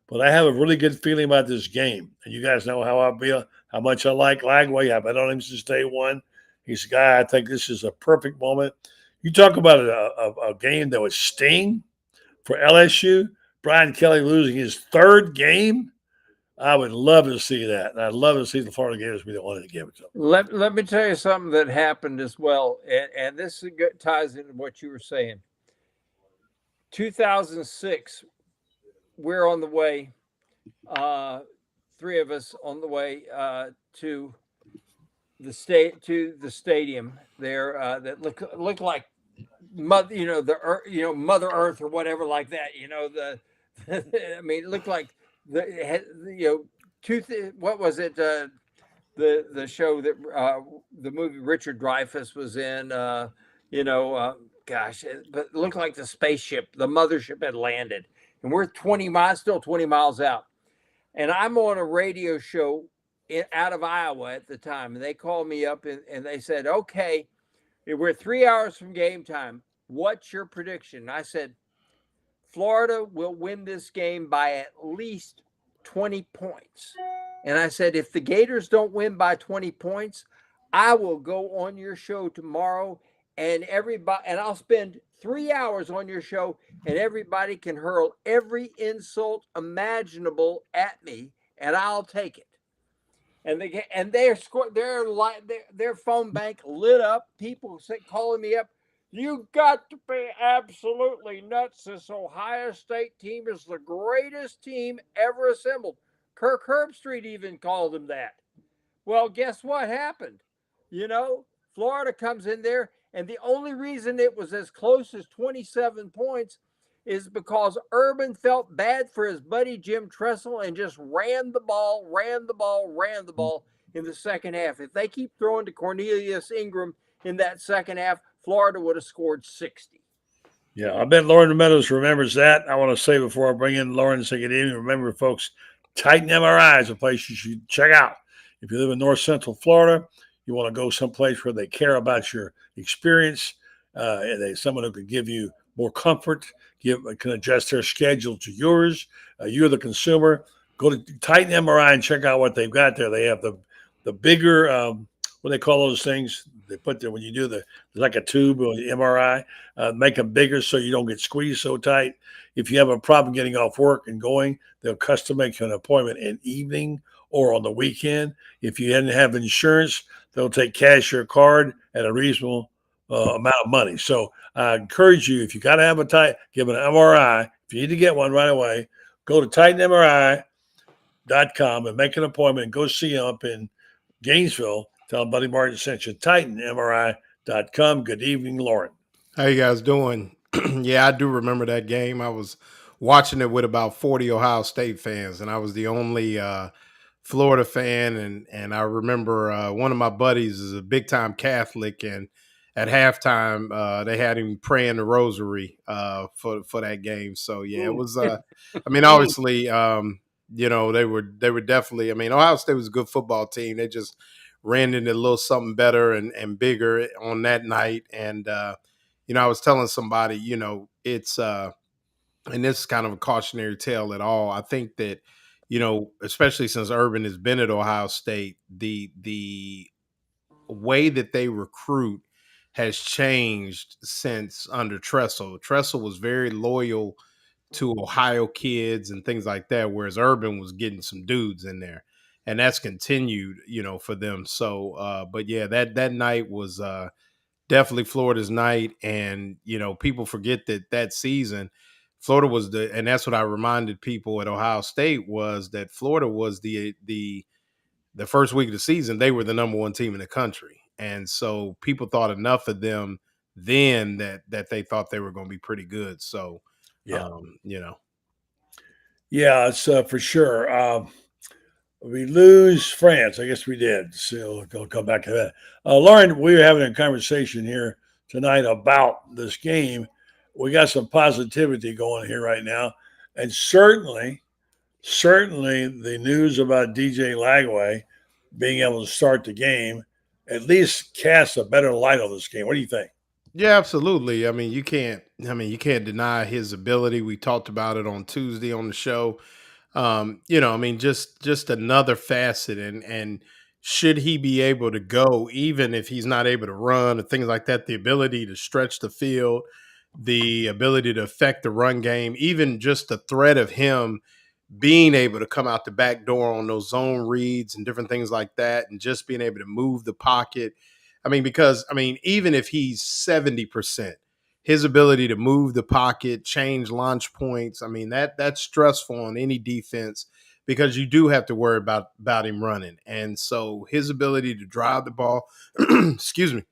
but I have a really good feeling about this game. And you guys know how I feel, how much I like Lagway. I've been on him since day one. He's a guy, I think this is a perfect moment. You talk about a game that would sting for LSU, Brian Kelly losing his third game. I would love to see that. And I'd love to see the Florida Gators be the one to give it to them. Let me tell you something that happened as well. And this ties into what you were saying. 2006, we're on the way, three of us on the way to the stadium there that looked like Mother Earth or whatever like that. I mean, it looked like what was it? The show that the movie Richard Dreyfuss was in. Gosh, but it looked like the spaceship, the mothership had landed, and we're 20 miles out. And I'm on a radio show out of Iowa at the time, and they called me up and they said, "Okay, we're 3 hours from game time. What's your prediction?" And I said, "Florida will win this game by at least 20 points." And I said, "If the Gators don't win by 20 points, I will go on your show tomorrow and I'll spend 3 hours on your show, and everybody can hurl every insult imaginable at me, and I'll take it." And their phone bank lit up. People calling me up. "You got to be absolutely nuts. This Ohio State team is the greatest team ever assembled." Kirk Herbstreit even called them that. Well, guess what happened? Florida comes in there, and the only reason it was as close as 27 points is because Urban felt bad for his buddy Jim Tressel and just ran the ball in the second half. If they keep throwing to Cornelius Ingram in that second half, Florida would have scored 60. Yeah, I bet Lauren Meadows remembers that. I want to say before I bring in Lauren and say good evening, remember, folks, Titan MRI is a place you should check out. If you live in North Central Florida, you want to go someplace where they care about your experience, and someone who can give you more comfort, can adjust their schedule to yours. You're the consumer. Go to Titan MRI and check out what they've got there. They have the bigger, what do they call those things they put there when you do like a tube or the MRI, make them bigger so you don't get squeezed so tight. If you have a problem getting off work and going, they'll custom make you an appointment in evening or on the weekend. If you didn't have insurance, they'll take cash or card at a reasonable amount of money. So I encourage you, if you got to have give an MRI. If you need to get one right away, go to TitanMRI.com and make an appointment and go see them up in Gainesville. Tell Buddy Martin sent you. TitanMRI.com. Good evening, Lauren. How you guys doing? Yeah, I do remember that game. I was watching it with about 40 Ohio State fans, and I was the only Florida fan. And I remember one of my buddies is a big-time Catholic, and at halftime, they had him praying the rosary for that game. So, yeah, it was I mean, obviously, they were definitely – I mean, Ohio State was a good football team. They just ran into a little something better and bigger on that night. And, I was telling somebody, it's and this is kind of a cautionary tale at all. I think that, especially since Urban has been at Ohio State, the way that they recruit has changed since under Tressel. Tressel was very loyal to Ohio kids and things like that, whereas Urban was getting some dudes in there. And that's continued, for them. So, but yeah, that night was definitely Florida's night. And, people forget that season, Florida was and that's what I reminded people at Ohio State, was that Florida was the first week of the season, they were the number one team in the country. And so people thought enough of them then that they thought they were going to be pretty good. So, yeah, Yeah, it's for sure. We lose France. I guess we did. So we'll come back to that. Lauren, we were having a conversation here tonight about this game. We got some positivity going here right now. And certainly the news about DJ Lagway being able to start the game at least casts a better light on this game. What do you think? Yeah, absolutely. I mean, you can't deny his ability. We talked about it on Tuesday on the show. I mean, just another facet, and should he be able to go, even if he's not able to run or things like that, the ability to stretch the field, the ability to affect the run game, even just the threat of him being able to come out the back door on those zone reads and different things like that, and just being able to move the pocket. I mean, because even if he's 70%, his ability to move the pocket, change launch points, I mean, that's stressful on any defense because you do have to worry about him running. And so his ability to drive the ball, excuse me,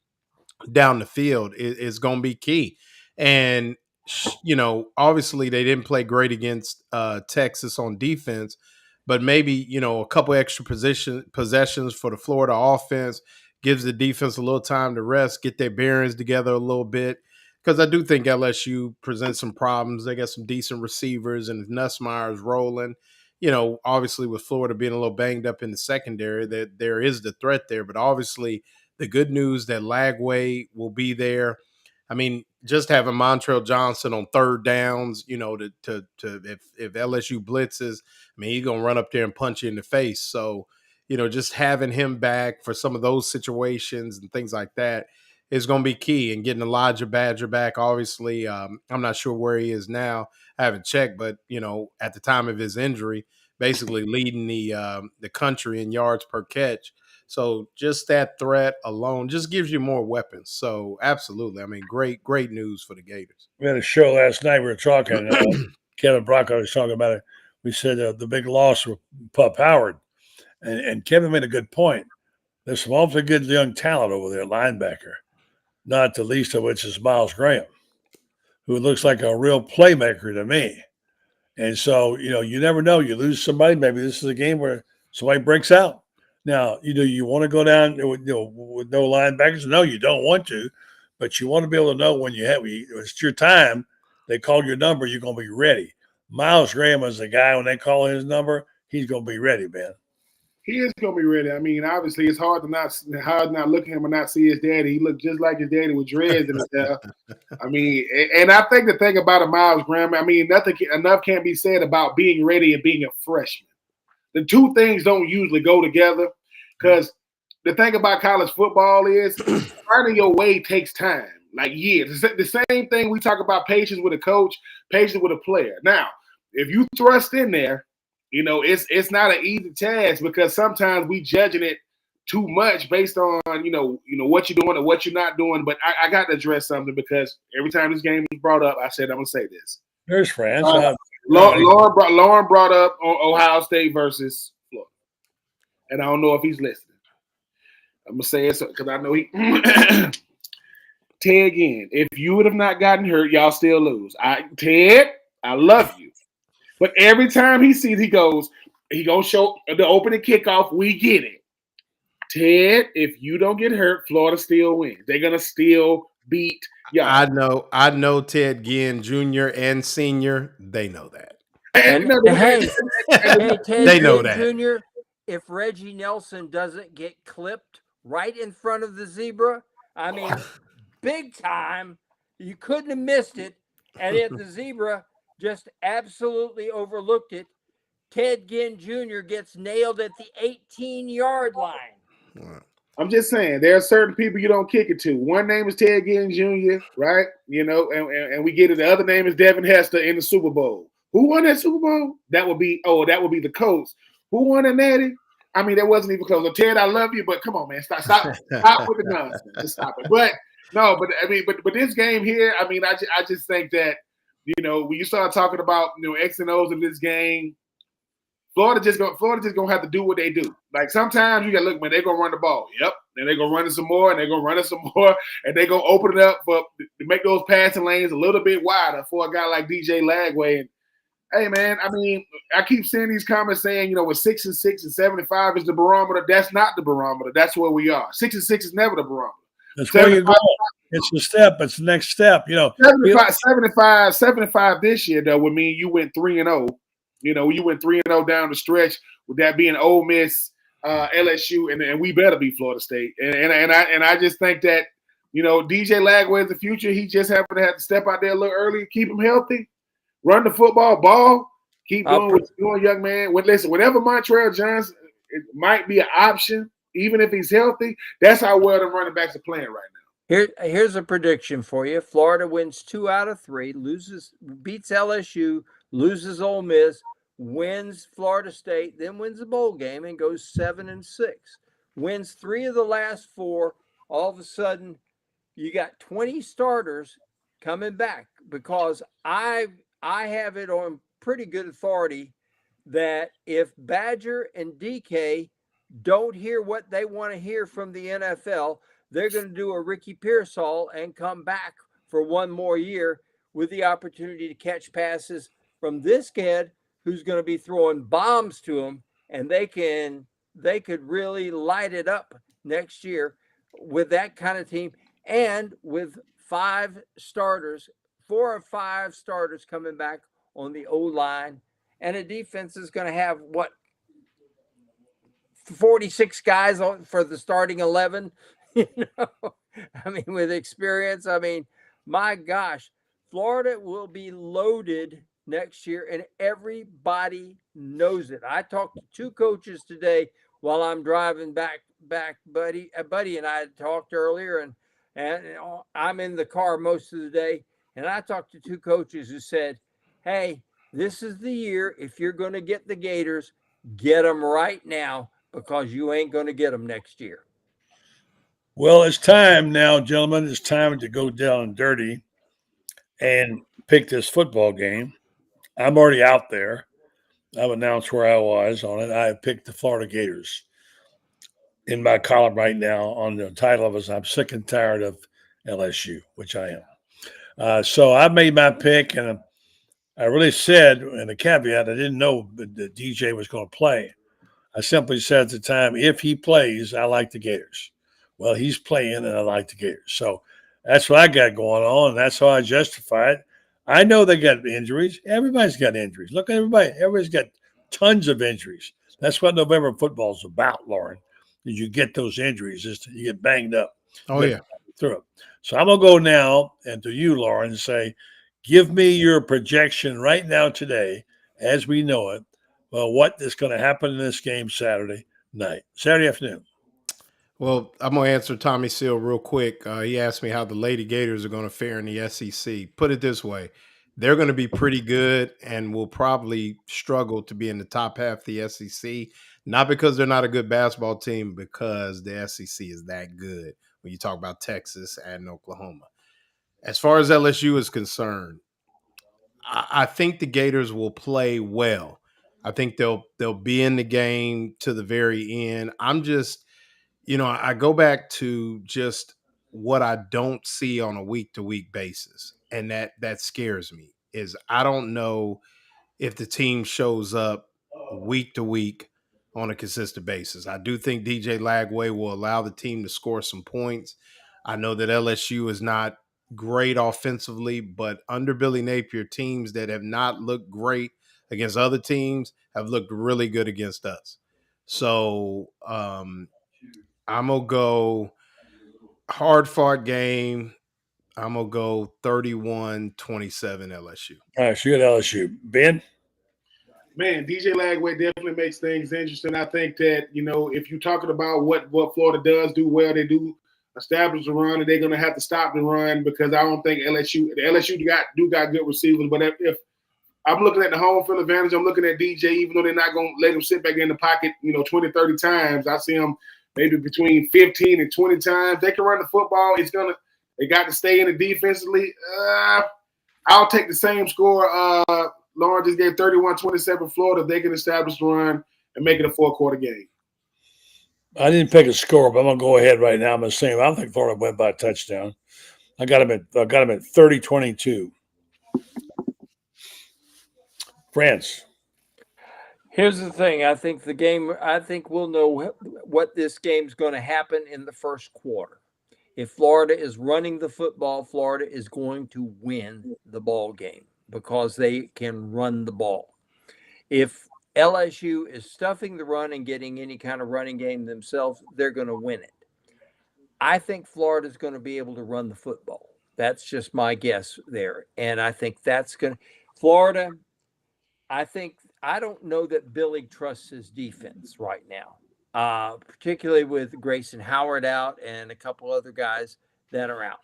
down the field is going to be key. And obviously they didn't play great against Texas on defense, but maybe a couple extra possessions for the Florida offense gives the defense a little time to rest, get their bearings together a little bit. Because I do think LSU presents some problems. They got some decent receivers, and if Nussmeier's rolling, obviously with Florida being a little banged up in the secondary, that there is the threat there. But obviously, the good news that Lagway will be there. I mean, just having Montrell Johnson on third downs, to if LSU blitzes, I mean, he's gonna run up there and punch you in the face. So, just having him back for some of those situations and things like that is going to be key. And getting Elijah Badger back, obviously, I'm not sure where he is now. I haven't checked, but at the time of his injury, basically leading the country in yards per catch. So just that threat alone just gives you more weapons. So absolutely, I mean, great news for the Gators. We had a show last night. We were talking. Kevin Brocco was talking about it. We said the big loss with Pup Howard, and Kevin made a good point. There's some awfully good young talent over there, linebacker, not the least of which is Miles Graham, who looks like a real playmaker to me. And so, you never know. You lose somebody. Maybe this is a game where somebody breaks out. Now, you want to go down with no linebackers? No, you don't want to, but you want to be able to know when it's your time. They call your number, you're going to be ready. Miles Graham is the guy when they call his number, he's going to be ready, man. He is going to be ready. I mean, obviously, it's hard to not look at him and not see his daddy. He looked just like his daddy with dreads in his hair. I mean, and I think the thing about a Miles Graham, I mean, enough can't be said about being ready and being a freshman. The two things don't usually go together because the thing about college football is learning your way takes time, like years. It's the same thing we talk about patience with a coach, patience with a player. Now, if you thrust in there, it's not an easy task because sometimes we judging it too much based on, what you're doing or what you're not doing. But I got to address something because every time this game was brought up, I said, I'm going to say this. There's France. Lauren brought up Ohio State versus Florida. And I don't know if he's listening. I'm going to say it because I know he – Ted, again, if you would have not gotten hurt, y'all still lose. Ted, I love you. But every time he sees, he going to show the opening kickoff, we get it. Ted, if you don't get hurt, Florida still wins. They're going to still beat y'all. I know Ted Ginn Jr. and Sr., they know that. Hey, Ted they know Ginn that. Jr., if Reggie Nelson doesn't get clipped right in front of the zebra, I mean, big time, you couldn't have missed it. And yet the zebra just absolutely overlooked it. Ted Ginn Jr. gets nailed at the 18-yard line. I'm just saying, there are certain people you don't kick it to. One name is Ted Ginn Jr., right? And we get it. The other name is Devin Hester in the Super Bowl. Who won that Super Bowl? That would be the Colts. Who won the Natty? I mean, that wasn't even close. So, Ted, I love you, but come on, man, stop with the nonsense. Just stop it. But no, but this game here, I mean, I just think that when you start talking about X and O's in this game, Florida just gonna have to do what they do. Like sometimes you gotta look, man, they're gonna run the ball. Yep. And they're gonna run it some more, and they're gonna run it some more, and they're gonna open it up to make those passing lanes a little bit wider for a guy like DJ Lagway. And hey man, I mean, I keep seeing these comments saying, with 6-6 and 75 is the barometer. That's not the barometer. That's where we are. 6-6 is never the barometer. That's where you go. It's the step. It's the next step. 75 this year though would mean you went 3-0. You went 3-0 down the stretch with that being Ole Miss, LSU, and we better be Florida State. And I just think that DJ Lagway is the future. He just happened to have to step out there a little early, keep him healthy, run the football, ball, Keep doing what you're doing, young man. Listen, whenever Montreal Johnson, it might be an option, even if he's healthy. That's how well the running backs are playing right now. Here's a prediction for you. Florida wins 2 out of 3, beats LSU, loses Ole Miss, wins Florida State, then wins the bowl game and goes 7-6. Wins 3 of the last 4. All of a sudden, you got 20 starters coming back, because I have it on pretty good authority that if Badger and DK don't hear what they want to hear from the NFL, they're going to do a Ricky Pearsall and come back for one more year with the opportunity to catch passes from this kid who's going to be throwing bombs to them, and they could really light it up next year with that kind of team, and with 4 or 5 starters coming back on the O-line, and a defense is going to have 46 guys for the starting 11, I mean, with experience. I mean, my gosh, Florida will be loaded next year, and everybody knows it. I talked to 2 coaches today while I'm driving back. Buddy and I had talked earlier, and I'm in the car most of the day, and I talked to 2 coaches who said, hey, this is the year. If you're going to get the Gators, get them right now, because you ain't going to get them next year. Well, it's time now, gentlemen. It's time to go down and dirty and pick this football game. I'm already out there. I've announced where I was on it. I picked the Florida Gators in my column right now. On the title of it, I'm sick and tired of LSU, which I am. So I made my pick, and I really said, in a caveat, I didn't know that DJ was going to play. I simply said at the time, if he plays, I like the Gators. Well, he's playing, and I like the Gators. So that's what I got going on, and that's how I justify it. I know they got injuries. Everybody's got injuries. Look at everybody. Everybody's got tons of injuries. That's what November football is about, Lauren. You get those injuries, you get banged up. Oh, yeah. Through it. So I'm going to go now and to you, Lauren, and say, give me your projection right now today, as we know it, what is going to happen in this game Saturday afternoon. Well, I'm going to answer Tommy Seal real quick. He asked me how the Lady Gators are going to fare in the SEC. Put it this way. They're going to be pretty good and will probably struggle to be in the top half of the SEC, not because they're not a good basketball team, because the SEC is that good when you talk about Texas and Oklahoma. As far as LSU is concerned, I think the Gators will play well. I think they'll be in the game to the very end. I'm just, I go back to just what I don't see on a week-to-week basis, and that scares me. Is I don't know if the team shows up week to week on a consistent basis. I do think DJ Lagway will allow the team to score some points. I know that LSU is not great offensively, but under Billy Napier, teams that have not looked great against other teams have looked really good against us. So I'm going to go hard-fought game. I'm going to go 31-27 LSU. All right, so you got LSU. Ben? Man, DJ Lagway definitely makes things interesting. I think that, if you're talking about what Florida does do well, they do establish the run, and they're going to have to stop the run, because I don't think LSU got good receivers. But if I'm looking at the home field advantage, I'm looking at DJ, even though they're not going to let him sit back in the pocket, 20, 30 times. I see him maybe between 15 and 20 times. They can run the football. They got to stay in it defensively. I'll take the same score. Lauren just gave 31-27 Florida. They can establish the run and make it a 4-quarter game. I didn't pick a score, but I'm going to go ahead right now. I'm going to say I don't think Florida went by a touchdown. I got him at 30-22. France. Here's the thing. I think we'll know what this game's going to happen in the first quarter. If Florida is running the football, Florida is going to win the ball game because they can run the ball. If LSU is stuffing the run and getting any kind of running game themselves, they're going to win it. I think Florida is going to be able to run the football. That's just my guess there. And I think that's going to – Florida, I don't know that Billy trusts his defense right now, particularly with Grayson Howard out and a couple other guys that are out.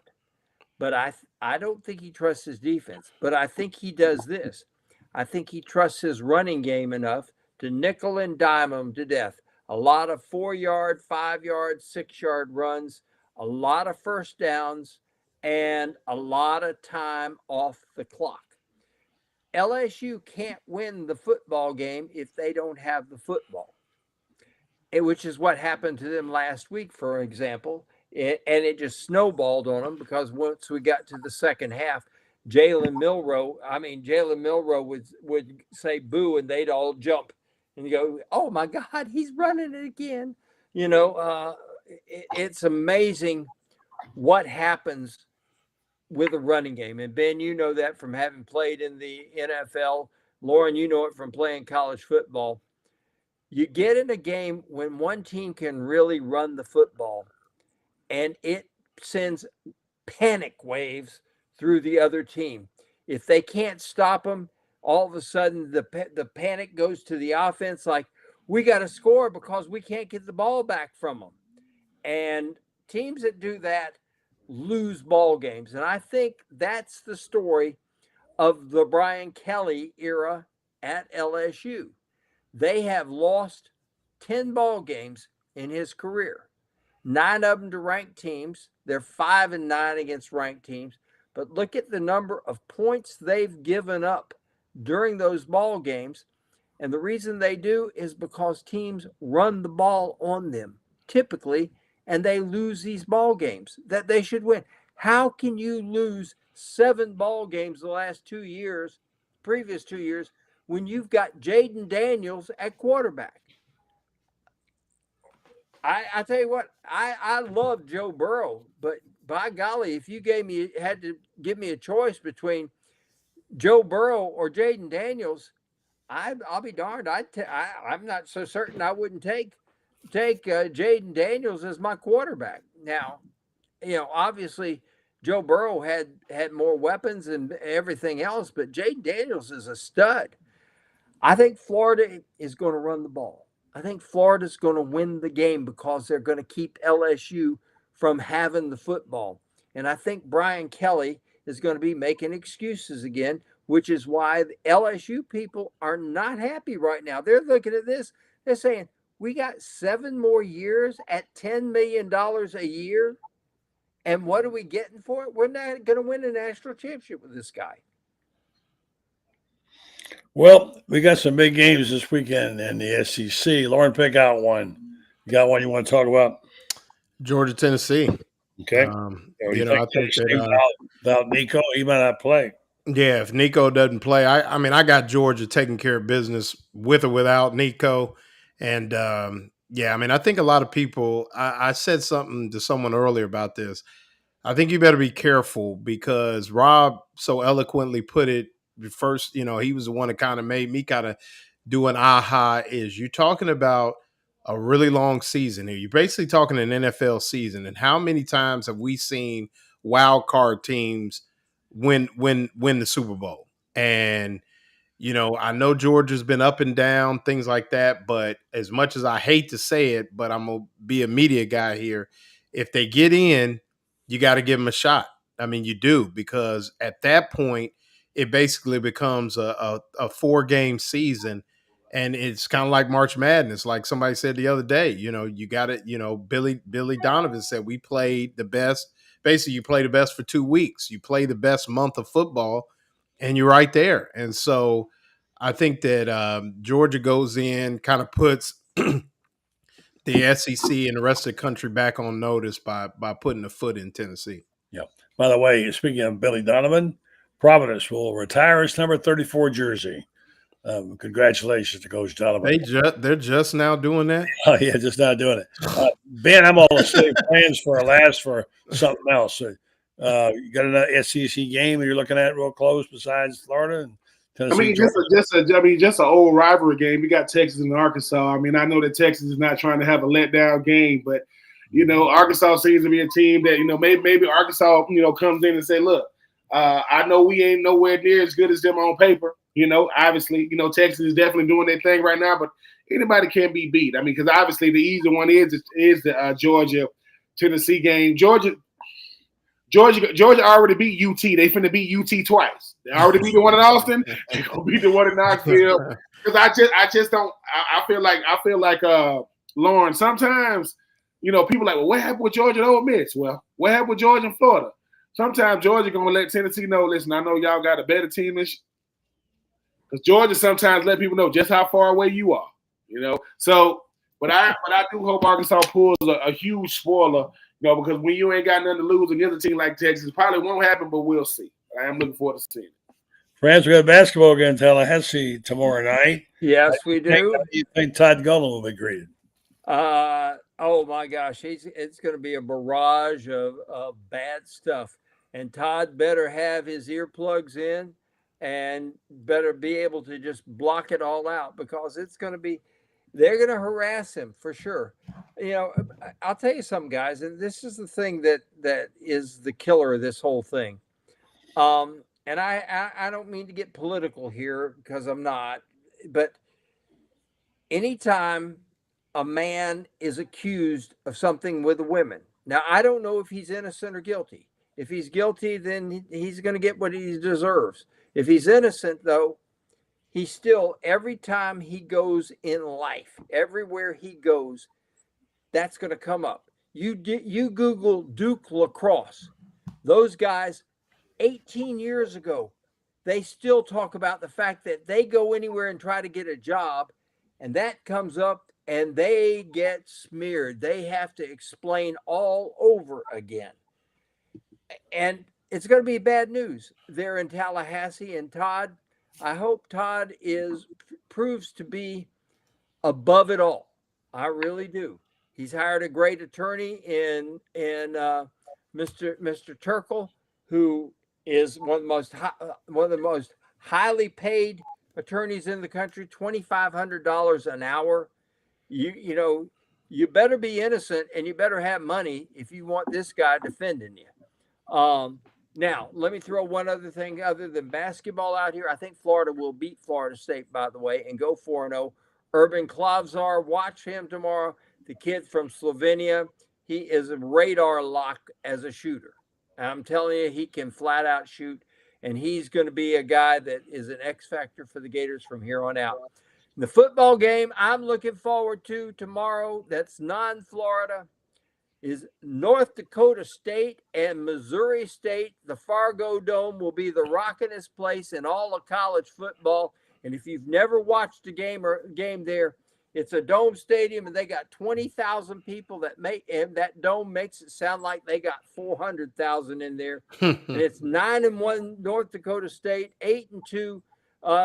But I don't think he trusts his defense. But I think he does this. I think he trusts his running game enough to nickel and dime him to death. A lot of 4-yard, 5-yard, 6-yard runs, a lot of first downs, and a lot of time off the clock. LSU can't win the football game if they don't have the football, which is what happened to them last week, for example. And it just snowballed on them because once we got to the second half, Jalen Milroe would say boo, and they'd all jump and go, oh my God, he's running it again. It's amazing what happens with a running game. And Ben, you know that from having played in the NFL. Lauren, you know it from playing college football. You get in a game when one team can really run the football, and it sends panic waves through the other team. If they can't stop them, all of a sudden the panic goes to the offense, like, we got to score because we can't get the ball back from them. And teams that do that lose ball games. And I think that's the story of the Brian Kelly era at LSU. They have lost 10 ball games in his career. 9 of them to ranked teams. They're 5-9 against ranked teams. But look at the number of points they've given up during those ball games. And the reason they do is because teams run the ball on them typically, and they lose these ball games that they should win. How can you lose 7 ball games the last 2 years, previous 2 years, when you've got Jaden Daniels at quarterback? I tell you what, I love Joe Burrow, but by golly, if you had to give me a choice between Joe Burrow or Jaden Daniels, I'll be darned. I'm not so certain I wouldn't take Jaden Daniels as my quarterback. Now, obviously Joe Burrow had more weapons and everything else, but Jaden Daniels is a stud. I think Florida is going to run the ball. I think Florida's going to win the game because they're going to keep LSU from having the football. And I think Brian Kelly is going to be making excuses again, which is why the LSU people are not happy right now. They're looking at this. They're saying, we got 7 more years at $10 million a year. And what are we getting for it? We're not going to win a national championship with this guy. Well, we got some big games this weekend in the SEC. Lauren, pick out one. You got one you want to talk about? Georgia, Tennessee. Okay. I think about Nico, he might not play. Yeah, if Nico doesn't play, I got Georgia taking care of business with or without Nico. And I think a lot of people, I said something to someone earlier about this. I think you better be careful because Rob so eloquently put it first, he was the one that kind of made me kind of do an aha, is you're talking about a really long season here. You're basically talking an NFL season. And how many times have we seen wild card teams win the Super Bowl? And, I know Georgia's been up and down, things like that. But as much as I hate to say it, but I'm going to be a media guy here. If they get in, you got to give them a shot. I mean, you do, because at that point, it basically becomes a 4-game season. And it's kind of like March Madness. Like somebody said the other day, you got it. Billy Donovan said we played the best. Basically, you play the best for 2 weeks. You play the best month of football, and you're right there. And so I think that Georgia goes in, kind of puts the SEC and the rest of the country back on notice by putting a foot in Tennessee. Yeah. By the way, speaking of Billy Donovan, Providence will retire his number 34 jersey. Congratulations to Coach Donovan. They're just now doing that? Oh, yeah, just now doing it. Ben, I'm all saving plans for something else. You got another SEC game that you're looking at real close besides Florida and Tennessee? Just an old rivalry game. We got Texas and Arkansas. I mean, I know that Texas is not trying to have a letdown game, but Arkansas seems to be a team that maybe Arkansas comes in and say, look, I know we ain't nowhere near as good as them on paper, Obviously, Texas is definitely doing their thing right now, but anybody can be beat. I mean, because obviously the easy one is the Georgia Tennessee game. Georgia already beat UT. They finna beat UT twice. They already beat the one in Austin. They gonna beat the one in Knoxville. Because I just don't. I feel like Lauren. Sometimes people like, well, what happened with Georgia and Ole Miss? Well, what happened with Georgia and Florida? Sometimes Georgia gonna let Tennessee know. Listen, I know y'all got a better team than. Because Georgia sometimes let people know just how far away you are. So, but I do hope Arkansas pulls a huge spoiler. Because when you ain't got nothing to lose against a team like Texas, it probably won't happen, but we'll see. I am looking forward to seeing it. France, we got basketball again in Tallahassee tomorrow night. Yes, we do. How do you think Todd Gullen will be greeted? Oh my gosh, it's going to be a barrage of bad stuff. And Todd better have his earplugs in and better be able to just block it all out, because they're going to harass him for sure. I'll tell you something, guys, and this is the thing that is the killer of this whole thing. And I don't mean to get political here, because I'm not, but anytime a man is accused of something with a woman, now I don't know if he's innocent or guilty. If he's guilty, then he's going to get what he deserves. If he's innocent, though, he still, every time he goes in life, everywhere he goes, that's going to come up. You Google Duke Lacrosse. Those guys, 18 years ago, they still talk about the fact that they go anywhere and try to get a job, and that comes up and they get smeared. They have to explain all over again. And it's going to be bad news there in Tallahassee. And Todd, I hope Todd proves to be above it all. I really do. He's hired a great attorney in Mr. Turkle, who is one of the most highly paid attorneys in the country, $2,500 an hour. You better be innocent, and you better have money if you want this guy defending you. Now, let me throw one other thing other than basketball out here. I think Florida will beat Florida State, by the way, and go 4-0. Urban Klavzar, watch him tomorrow. The kid from Slovenia, he is a radar lock as a shooter. I'm telling you, he can flat out shoot, and he's going to be a guy that is an X factor for the Gators from here on out. The football game I'm looking forward to tomorrow, that's non-Florida, is North Dakota State and Missouri State. The Fargo Dome will be the rockinest place in all of college football. And if you've never watched a game there, it's a dome stadium, and they got 20,000 people and that dome makes it sound like they got 400,000 in there. And it's 9-1 North Dakota State, 8-2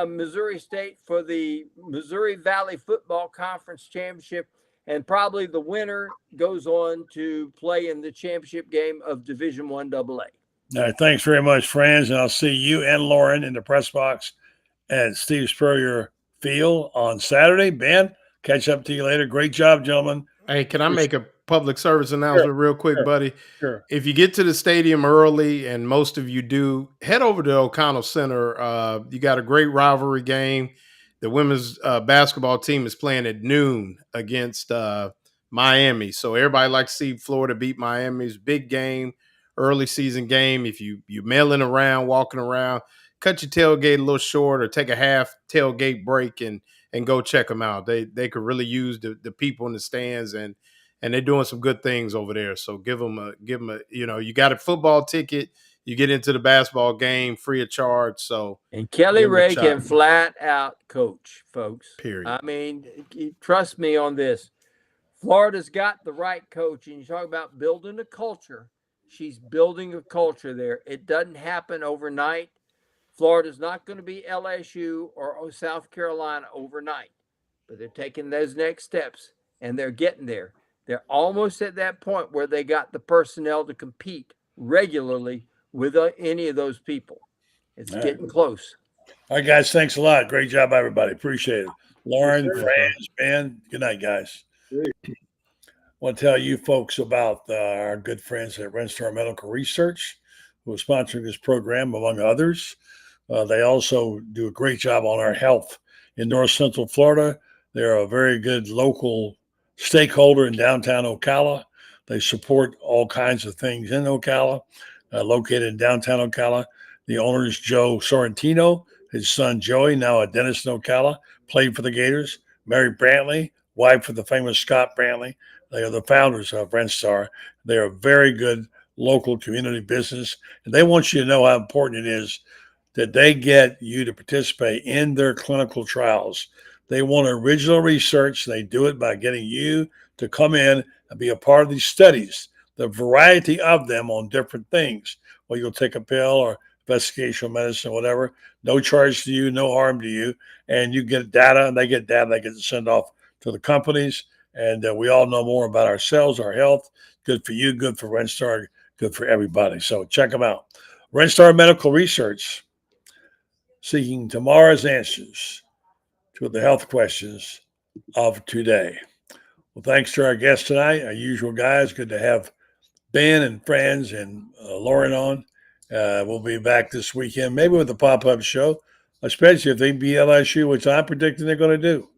Missouri State for the Missouri Valley Football Conference Championship. And probably the winner goes on to play in the championship game of Division I AA. All right, thanks very much, friends. And I'll see you and Lauren in the press box at Steve Spurrier Field on Saturday. Ben, catch up to you later. Great job, gentlemen. Hey, can I make a public service announcement real quick, buddy? Sure. If you get to the stadium early, and most of you do, head over to O'Connell Center. You got a great rivalry game. The women's basketball team is playing at noon against Miami. So everybody likes to see Florida beat Miami's big game, early season game. If you're mailing around, walking around, cut your tailgate a little short or take a half tailgate break and go check them out. They could really use the people in the stands, and they're doing some good things over there. So give them a you got a football ticket. You get into the basketball game free of charge. So, and Kelly Ray can flat out coach, folks. Period. I mean, trust me on this. Florida's got the right coach, and you talk about building a culture. She's building a culture there. It doesn't happen overnight. Florida's not going to be LSU or South Carolina overnight, but they're taking those next steps, and they're getting there. They're almost at that point where they got the personnel to compete regularly with any of those people. It's getting close. All right, guys. Thanks a lot. Great job, everybody. Appreciate it. Lauren, Franz, Ben, good night, guys. I want to tell you folks about our good friends at Renstar Medical Research, who are sponsoring this program, among others. They also do a great job on our health in North Central Florida. They're a very good local stakeholder in downtown Ocala. They support all kinds of things in Ocala, located in downtown Ocala. The owner is Joe Sorrentino. His son Joey, now a dentist in Ocala, played for the Gators. Mary Brantley, wife of the famous Scott Brantley. They are the founders of Rentstar. They are a very good local community business, and they want you to know how important it is that they get you to participate in their clinical trials. They want original research. They do it by getting you to come in and be a part of these studies, the variety of them on different things. Well, you'll take a pill or investigational medicine, whatever, no charge to you, no harm to you. And you get data, and they get data they get to send off to the companies. And we all know more about ourselves, our health. Good for you, good for Rentstar, good for everybody. So check them out. Rentstar Medical Research, seeking tomorrow's answers to the health questions of today. Well, thanks to our guests tonight, our usual guys. Good to have Ben and friends and Lauren on. We'll be back this weekend, maybe with a pop-up show, especially if they beat LSU, which I'm predicting they're going to do.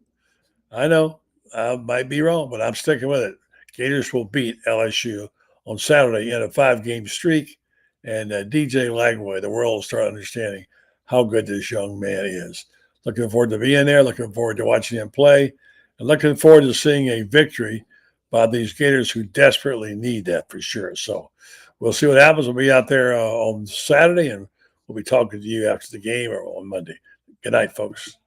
I know I might be wrong, but I'm sticking with it. Gators will beat LSU on Saturday in a 5-game streak. And DJ Lagway, the world will start understanding how good this young man is. Looking forward to being there, looking forward to watching him play, and looking forward to seeing a victory by these Gators who desperately need that for sure. So we'll see what happens. We'll be out there on Saturday, and we'll be talking to you after the game or on Monday. Good night, folks.